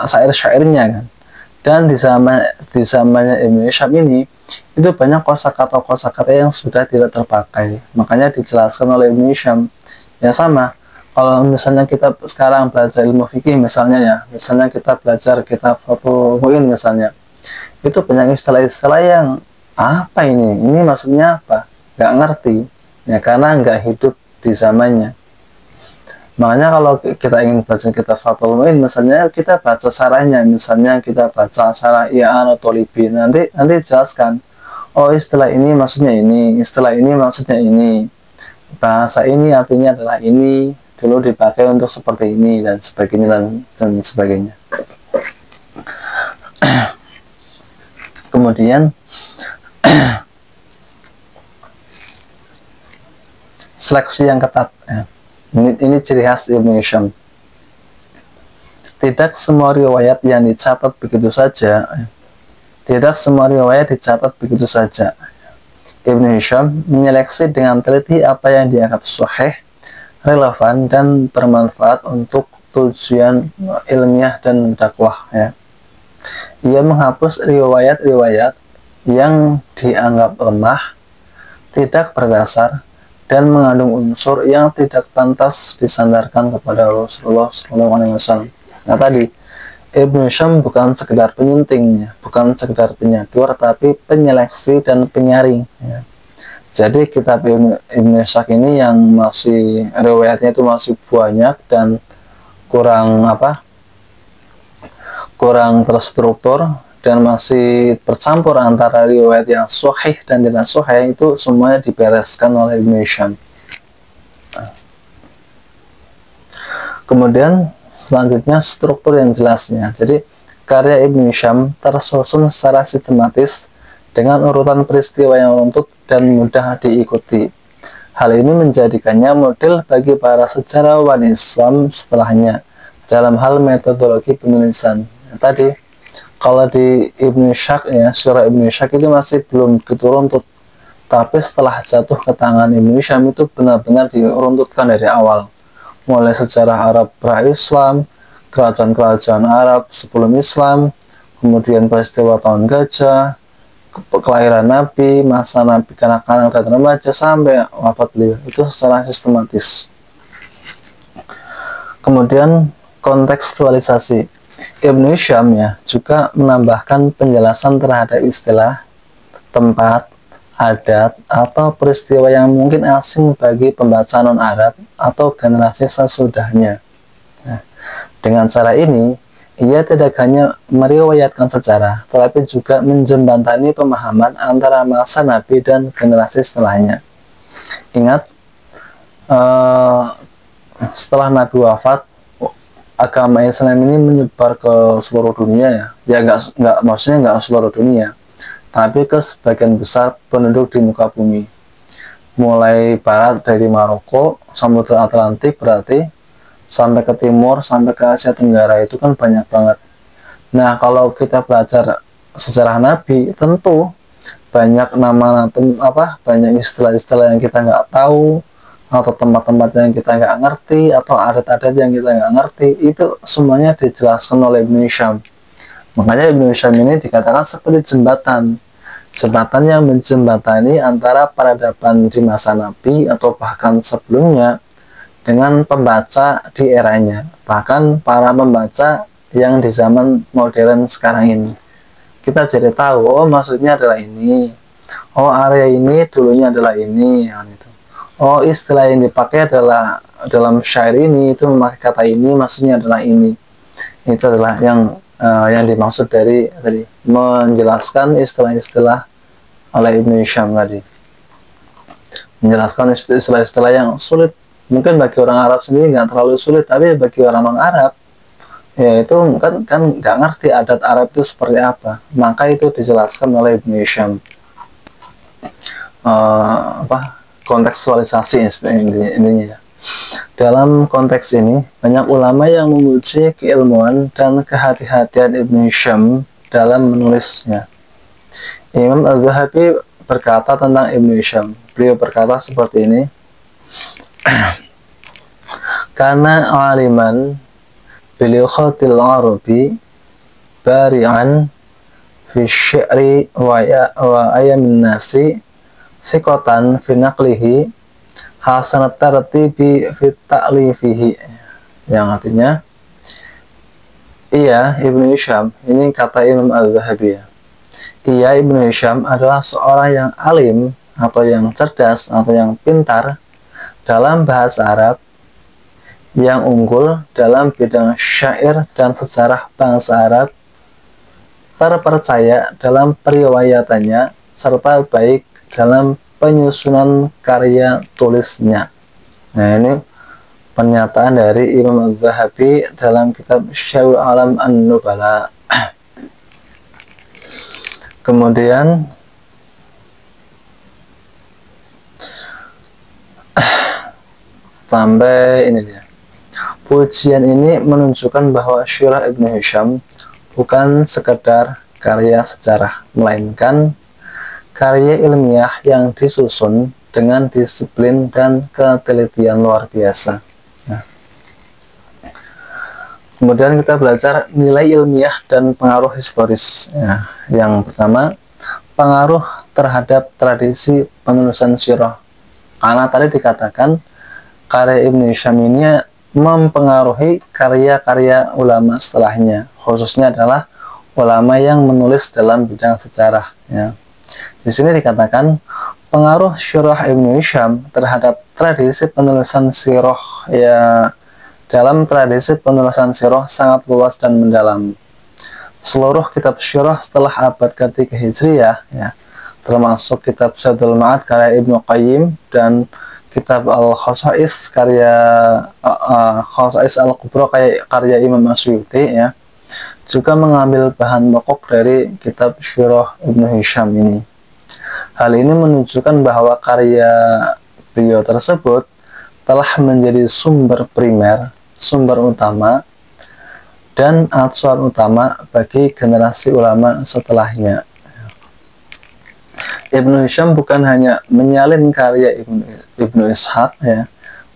syair-syairnya kan. Dan di zamannya Ibnu Hisham ini itu banyak kosakata yang sudah tidak terpakai. Makanya dijelaskan oleh Ibnu Hisham. Ya sama, kalau misalnya kita sekarang belajar ilmu fikih misalnya kita belajar kitab Fathul Mu'in misalnya, itu banyak istilah-istilah yang apa ini maksudnya apa, nggak ngerti ya, karena nggak hidup di zamannya. Makanya kalau kita ingin baca kitab Fathul Mu'in misalnya, kita baca syarahnya, misalnya kita baca syarah I'anat Thalibin, nanti jelaskan, oh istilah ini maksudnya ini, istilah ini maksudnya ini, bahasa ini artinya adalah ini, dulu dipakai untuk seperti ini dan sebagainya dan sebagainya. Kemudian seleksi yang ketat. Ini ciri khas Ibnu Hisham. Tidak semua riwayat yang dicatat begitu saja. Tidak semua riwayat dicatat begitu saja. Ibnu Hisham menyeleksi dengan teliti apa yang dianggap sahih, relevan, dan bermanfaat untuk tujuan ilmiah dan dakwah. Ia menghapus riwayat-riwayat yang dianggap lemah, tidak berdasar, dan mengandung unsur yang tidak pantas disandarkan kepada Rasulullah SAW. Nah tadi, Ibnu Hisham bukan sekedar penyuntingnya, bukan sekedar penyadur, tapi penyeleksi dan penyaring. Jadi kitab Ibnu Ishaq ini yang masih riwayatnya itu masih banyak dan kurang kurang terstruktur dan masih bercampur antara riwayat yang sahih dan tidak sahih, itu semuanya dibereskan oleh Ibnu Hisham. Kemudian selanjutnya struktur yang jelasnya. Jadi karya Ibnu Hisham tersusun secara sistematis dengan urutan peristiwa yang runtut dan mudah diikuti. Hal ini menjadikannya model bagi para sejarawan Islam setelahnya dalam hal metodologi penulisan. Tadi kalau di Ibnu Ishaq ya, Sirah Ibnu Ishaq itu masih belum begitu runtut, tapi setelah jatuh ke tangan Ibnu Hisham itu benar-benar diruntutkan dari awal, mulai sejarah Arab pra-Islam, kerajaan-kerajaan Arab sebelum Islam, kemudian peristiwa tahun gajah, kelahiran Nabi, masa Nabi kanak-kanak dan remaja sampai wafat beliau, itu secara sistematis. Kemudian kontekstualisasi. Ibnu Hisham ya juga menambahkan penjelasan terhadap istilah, tempat, adat, atau peristiwa yang mungkin asing bagi pembaca non-Arab atau generasi sesudahnya. Nah, dengan cara ini, ia tidak hanya meriwayatkan sejarah, tetapi juga menjembatani pemahaman antara masa Nabi dan generasi setelahnya. Ingat, setelah Nabi wafat, agama Islam ini menyebar ke seluruh dunia ya. Ya maksudnya nggak seluruh dunia, tapi ke sebagian besar penduduk di muka bumi. Mulai barat dari Maroko, Samudra Atlantik berarti, sampai ke timur, sampai ke Asia Tenggara, itu kan banyak banget. Nah, kalau kita belajar sejarah Nabi, tentu banyak banyak istilah-istilah yang kita nggak tahu, atau tempat-tempat yang kita nggak ngerti, atau adat-adat yang kita nggak ngerti, itu semuanya dijelaskan oleh Ibnu Hisham. Makanya Ibnu Hisham ini dikatakan seperti jembatan yang menjembatani antara peradaban di masa Nabi atau bahkan sebelumnya dengan pembaca di eranya, bahkan para pembaca yang di zaman modern sekarang ini. Kita jadi tahu, oh maksudnya adalah ini, oh area ini dulunya adalah ini, gitu. Oh istilah yang dipakai adalah dalam syair ini, itu memakai kata ini, maksudnya adalah ini. Itu adalah yang dimaksud dari menjelaskan istilah-istilah oleh Ibnu Hisham tadi. Menjelaskan istilah-istilah yang sulit. Mungkin bagi orang Arab sendiri nggak terlalu sulit, tapi bagi orang non-Arab, ya itu kan nggak ngerti adat Arab itu seperti apa. Maka itu dijelaskan oleh Ibnu Hisham. Kontekstualisasi intinya. Dalam konteks ini, banyak ulama yang memuji keilmuan dan kehati-hatian Ibnu Hisham dalam menulisnya. Imam Al-Zahabi berkata tentang Ibnu Hisham. Beliau berkata seperti ini, karena aliman bilughatil Arabi bari'an fi syi'ri wa ayamin nasi thiqatan fi naqlihi hasanat tartibi fi ta'lifihi, yang artinya Ibnu Hisham, ini kata Imam Al-Zahabi, Ibnu Hisham adalah seorang yang alim atau yang cerdas atau yang pintar dalam bahasa Arab, yang unggul dalam bidang syair dan sejarah bangsa Arab, terpercaya dalam periwayatannya, serta baik dalam penyusunan karya tulisnya. Nah, ini pernyataan dari Imam Az-Zahabi dalam kitab Syiarul A'lam An-Nubala. Kemudian sampai ini dia. Pujian ini menunjukkan bahwa Syirah Ibnu Hisham bukan sekedar karya sejarah, melainkan karya ilmiah yang disusun dengan disiplin dan ketelitian luar biasa. Nah, kemudian kita belajar nilai ilmiah dan pengaruh historis. Ya, yang pertama, pengaruh terhadap tradisi penulisan syirah. Karena tadi dikatakan karya Ibnu Hisham ini mempengaruhi karya-karya ulama setelahnya, khususnya adalah ulama yang menulis dalam bidang sejarah. Ya. Di sini dikatakan Pengaruh Syirah Ibnu Hisham terhadap tradisi penulisan sirah ya, dalam tradisi penulisan sirah sangat luas dan mendalam. Seluruh kitab syirah setelah abad ke-3 Hijriah ya, termasuk kitab Zadul Ma'ad karya Ibnu Qayyim dan kitab Al-Khosais karya Khosais Al-Kubra karya Imam Asyuti ya, juga mengambil bahan pokok dari kitab Syirah Ibnu Hisham ini. Hal ini menunjukkan bahwa karya beliau tersebut telah menjadi sumber primer, sumber utama, dan acuan utama bagi generasi ulama setelahnya. Ibnu Hisham bukan hanya menyalin karya Ibnu Ishaq ya,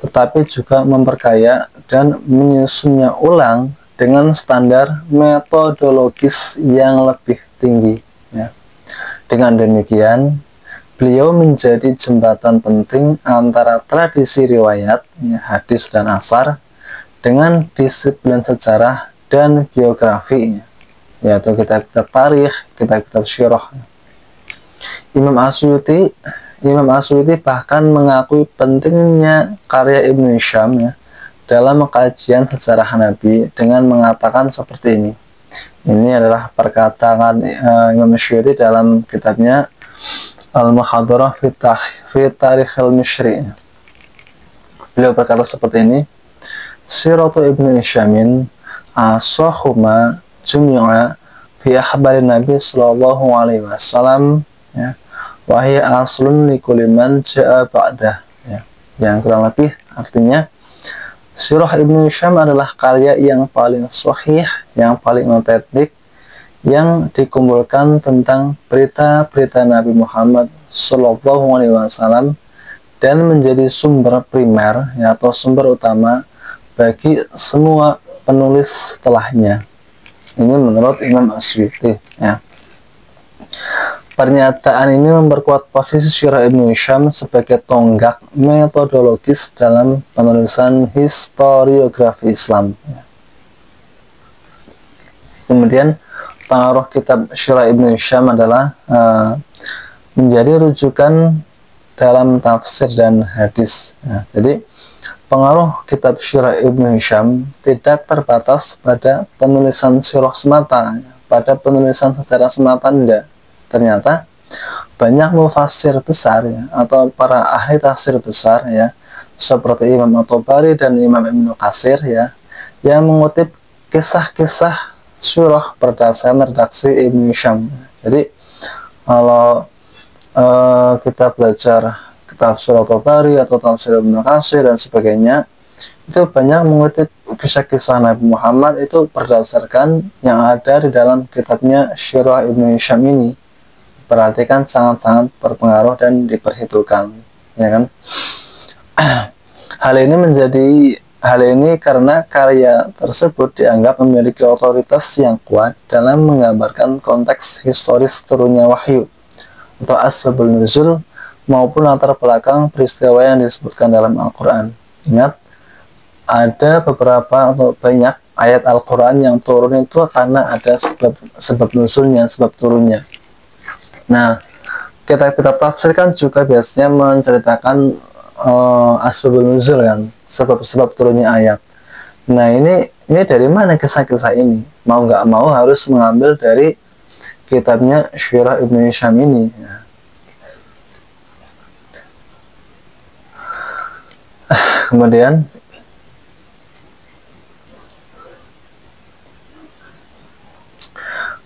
tetapi juga memperkaya dan menyusunnya ulang dengan standar metodologis yang lebih tinggi ya. Dengan demikian, beliau menjadi jembatan penting antara tradisi riwayat, ya, hadis dan asar dengan disiplin sejarah dan biografi, yaitu kitab-kitab tarikh, kitab-kitab syirah. Imam Asyuti bahkan mengakui pentingnya karya Ibnu Hisham ya, dalam kajian sejarah Nabi dengan mengatakan seperti ini. Ini adalah perkataan Imam Asyuti dalam kitabnya Al-Muhadarah fi Tarikh al-Mishri. Beliau berkata seperti ini, Siratu Ibnu Hishamin asahuma jumi'a fi akhbari Nabi sallallahu alaihi wasallam ya, wa hiya aslun li kulli man ja'a ba'dah ya. Yang kurang lebih artinya Sirah Ibnu Hisham adalah karya yang paling sahih, yang paling otentik, yang dikumpulkan tentang berita-berita Nabi Muhammad Sallallahu Alaihi Wasallam dan menjadi sumber primer ya, atau sumber utama bagi semua penulis setelahnya. Ini menurut Imam Asyuti ya. Pernyataan ini memperkuat posisi Syirah Ibnu Hisham sebagai tonggak metodologis dalam penulisan historiografi Islam. Kemudian pengaruh kitab Syirah Ibnu Hisham adalah menjadi rujukan dalam tafsir dan hadis. Jadi pengaruh kitab Syirah Ibnu Hisham tidak terbatas pada penulisan sirah semata, pada penulisan sejarah semata tidak. Ternyata banyak mufassir besar ya, atau para ahli tafsir besar ya, seperti Imam At-Tabari dan Imam Ibnu Katsir ya, yang mengutip kisah-kisah syirah berdasarkan redaksi Ibnu Hisham. Jadi kalau kita belajar tafsir At-Tabari atau tafsir Ibnu Katsir dan sebagainya, itu banyak mengutip kisah-kisah Nabi Muhammad itu berdasarkan yang ada di dalam kitabnya Syirah Ibnu Hisham ini. Berarti kan sangat-sangat berpengaruh dan diperhitungkan, ya kan? Hal ini karena karya tersebut dianggap memiliki otoritas yang kuat dalam menggambarkan konteks historis turunnya wahyu atau asbabul nuzul maupun latar belakang peristiwa yang disebutkan dalam Al-Quran. Ingat, ada beberapa atau banyak ayat Al-Quran yang turun itu karena ada sebab nuzulnya, sebab turunnya. Nah, kitab-kitab tafsir kan juga biasanya menceritakan asbabul nuzul kan, sebab-sebab turunnya ayat. Nah, ini dari mana kisah-kisah ini? Mau nggak mau harus mengambil dari kitabnya Syirah Ibnu Hisham ini. Kemudian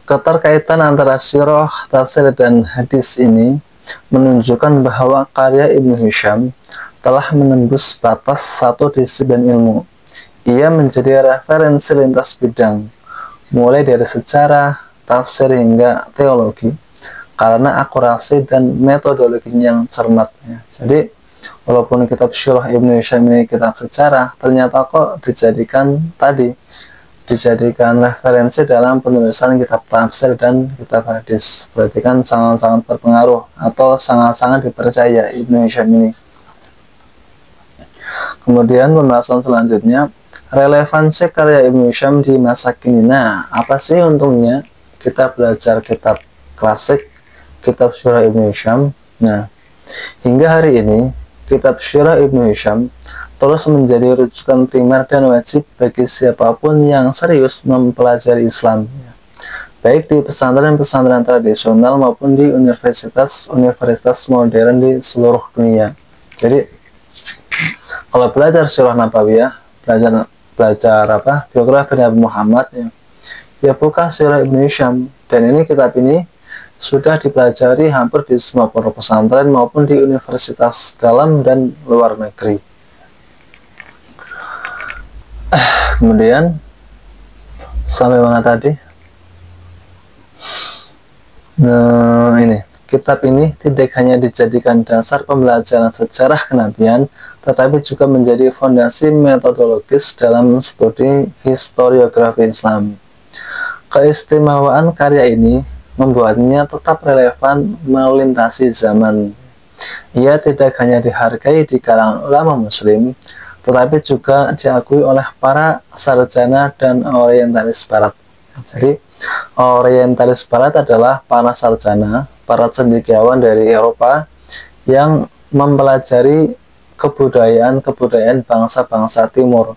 keterkaitan antara sirah, tafsir, dan hadis ini menunjukkan bahwa karya Ibnu Hisham telah menembus batas satu disiplin ilmu. Ia menjadi referensi lintas bidang, mulai dari sejarah, tafsir, hingga teologi, karena akurasi dan metodologinya yang cermat. Jadi, walaupun kitab Syirah Ibnu Hisham ini kitab sejarah, ternyata kok dijadikan referensi dalam penulisan kitab tafsir dan kitab hadis. Berarti kan sangat-sangat berpengaruh atau sangat-sangat dipercaya Ibnu Hisham ini. Kemudian pembahasan selanjutnya, relevansi karya Ibnu Hisham di masa kini. Nah, apa sih untungnya kita belajar kitab klasik, kitab Syirah Ibnu Hisham? Nah, Hingga hari ini, kitab Sirah Ibnu Hisham terus menjadi rujukan primer dan wajib bagi siapapun yang serius mempelajari Islam, baik di pesantren-pesantren tradisional maupun di universitas-universitas modern di seluruh dunia. Jadi, kalau belajar Sirah Nabawiyah, belajar biografi Nabi Muhammad, ya buka Sirah Ibnu Hisham. Dan ini kitab ini sudah dipelajari hampir di semua pondok pesantren maupun di universitas dalam dan luar negeri. Kemudian sampai mana tadi? Nah, ini kitab ini tidak hanya dijadikan dasar pembelajaran sejarah kenabian, tetapi juga menjadi fondasi metodologis dalam studi historiografi Islam. Keistimewaan karya ini membuatnya tetap relevan melintasi zaman. Ia tidak hanya dihargai di kalangan ulama muslim, tetapi juga diakui oleh para sarjana dan orientalis barat. Jadi, orientalis barat adalah para sarjana, para cendekiawan dari Eropa yang mempelajari kebudayaan bangsa-bangsa timur,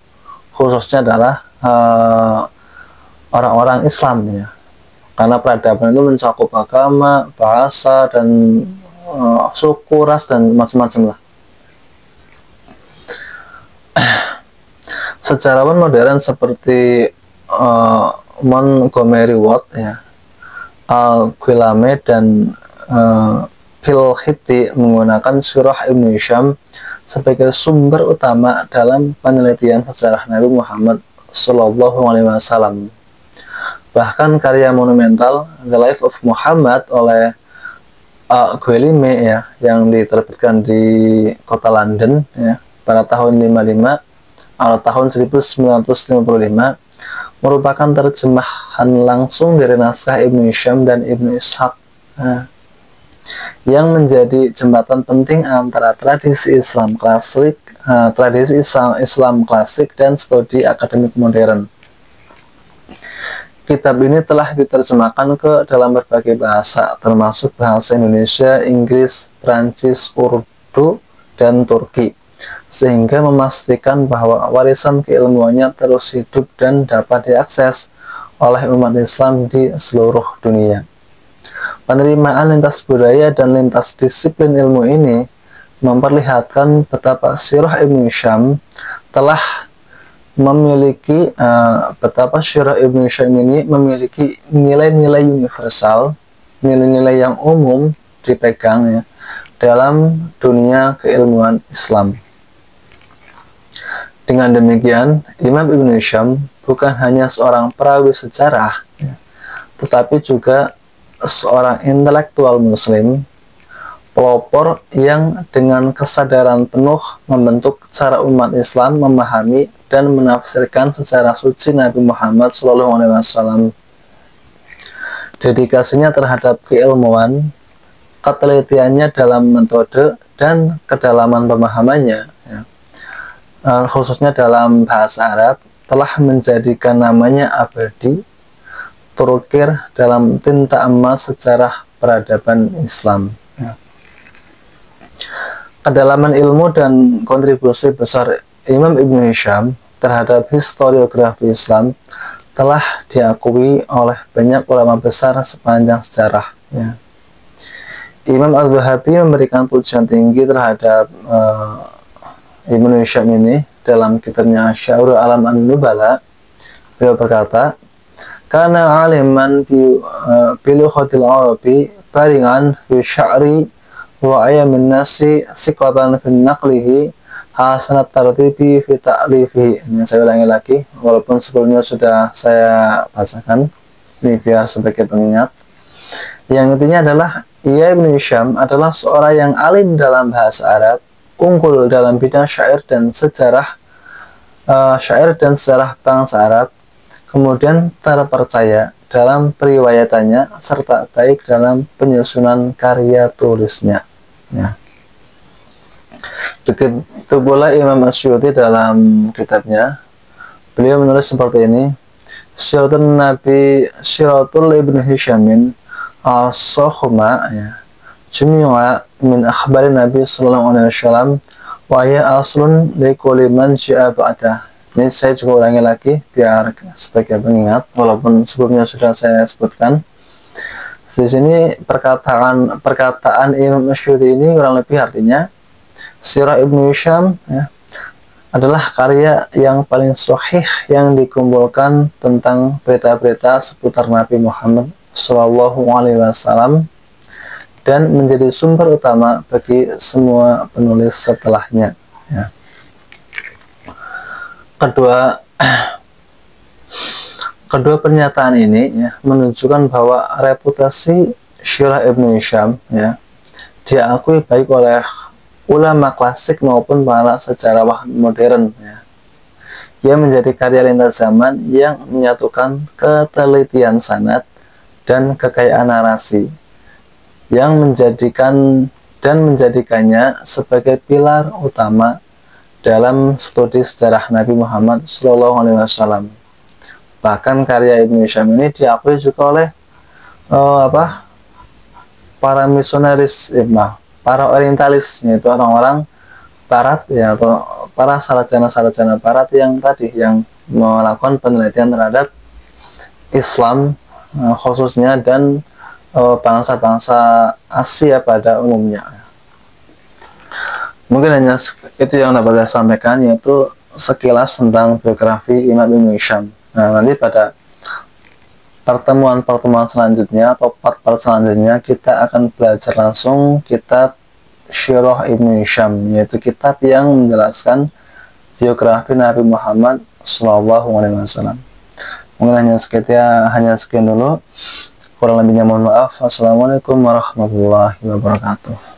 khususnya adalah orang-orang Islam, ya. Karena peradaban itu mencakup agama, bahasa, dan suku, ras, dan macam-macam lah. Sejarawan modern seperti Montgomery Ward, ya, Guillaume, dan Phil menggunakan Sirah Ibnu Hisham sebagai sumber utama dalam penelitian sejarah Nabi Muhammad SAW. Bahkan karya monumental The Life of Muhammad oleh Guillaume, ya, yang diterbitkan di kota London, ya, pada tahun 55 atau tahun 1955, merupakan terjemahan langsung dari naskah Ibnu Hisham dan Ibnu Ishaq, yang menjadi jembatan penting antara tradisi Islam klasik, dan studi akademik modern. Kitab ini telah diterjemahkan ke dalam berbagai bahasa, termasuk bahasa Indonesia, Inggris, Prancis, Urdu, dan Turki, sehingga memastikan bahwa warisan keilmuannya terus hidup dan dapat diakses oleh umat Islam di seluruh dunia. Penerimaan lintas budaya dan lintas disiplin ilmu ini memperlihatkan betapa Sirah Ibnu Hisham telah memiliki ini memiliki nilai-nilai universal, nilai-nilai yang umum dipegang, ya, dalam dunia keilmuan Islam. Dengan demikian, Imam Ibnu Hisham bukan hanya seorang perawi sejarah, ya, tetapi juga seorang intelektual muslim, pelopor yang dengan kesadaran penuh membentuk cara umat Islam memahami dan menafsirkan sejarah suci Nabi Muhammad SAW. Dedikasinya terhadap keilmuan, ketelitiannya dalam metode, dan kedalaman pemahamannya, ya, khususnya dalam bahasa Arab, telah menjadikan namanya abadi, terukir dalam tinta emas sejarah peradaban Islam. Ya. Kedalaman ilmu dan kontribusi besar Imam Ibnu Hisham terhadap historiografi Islam telah diakui oleh banyak ulama besar sepanjang sejarah, ya. Imam Al-Bahabi memberikan pujian tinggi terhadap Ibnu Hisham ini dalam kitabnya Syairul Alam An-Nubala. Beliau berkata, "Kana aliman bi lughatil Arabi baringan fi sya'ri wa ayamin nasi siqatan fi naqlihi hasanat tartibi fi ta'lifihi." Ini saya ulangi lagi, walaupun sebelumnya sudah saya bacakan, ini biar sebagai pengingat. Yang intinya adalah, Ibnu Hisham adalah seorang yang alim dalam bahasa Arab, unggul dalam bidang syair dan sejarah bangsa Arab, kemudian terpercaya dalam periwayatannya serta baik dalam penyusunan karya tulisnya. Ya. Begitu pula Imam Asyuti dalam kitabnya, beliau menulis seperti ini, Syiratul Ibnu Hishamin as-Sohma, ya, jumi'a min akhbari Nabi sallallahu alaihi wasallam wa ya aslun li kulli man ja'a ba'da. Ini saya juga ulangi lagi biar sebagai pengingat, walaupun sebelumnya sudah saya sebutkan. Di sini perkataan Imam Masyhuri ini kurang lebih artinya Sirah Ibnu Hisham ya, adalah karya yang paling sahih yang dikumpulkan tentang berita-berita seputar Nabi Muhammad Shallallahu Alaihi Wasallam dan menjadi sumber utama bagi semua penulis setelahnya. Ya. Kedua pernyataan ini ya, menunjukkan bahwa reputasi Sirah Ibnu Hisham ya, diakui baik oleh ulama klasik maupun para sejarawan modern ya. Ia menjadi karya lintas zaman yang menyatukan ketelitian sanad dan kekayaan narasi yang menjadikannya sebagai pilar utama dalam studi sejarah Nabi Muhammad SAW. Bahkan karya Ibnu Hisham ini diakui juga oleh para misionaris, para orientalis, yaitu orang-orang barat ya, atau para sarjana-sarjana barat yang melakukan penelitian terhadap Islam khususnya dan bangsa-bangsa Asia pada umumnya. Mungkin hanya itu yang dapat saya sampaikan, yaitu sekilas tentang biografi Imam Ibnu Hisham. Nah, nanti pada pertemuan selanjutnya atau part-part selanjutnya kita akan belajar langsung kitab Sirah Ibnu Hisham, yaitu kitab yang menjelaskan biografi Nabi Muhammad SAW. Mungkin hanya sekian dulu. Kurang lebihnya mohon maaf. Assalamualaikum warahmatullahi wabarakatuh.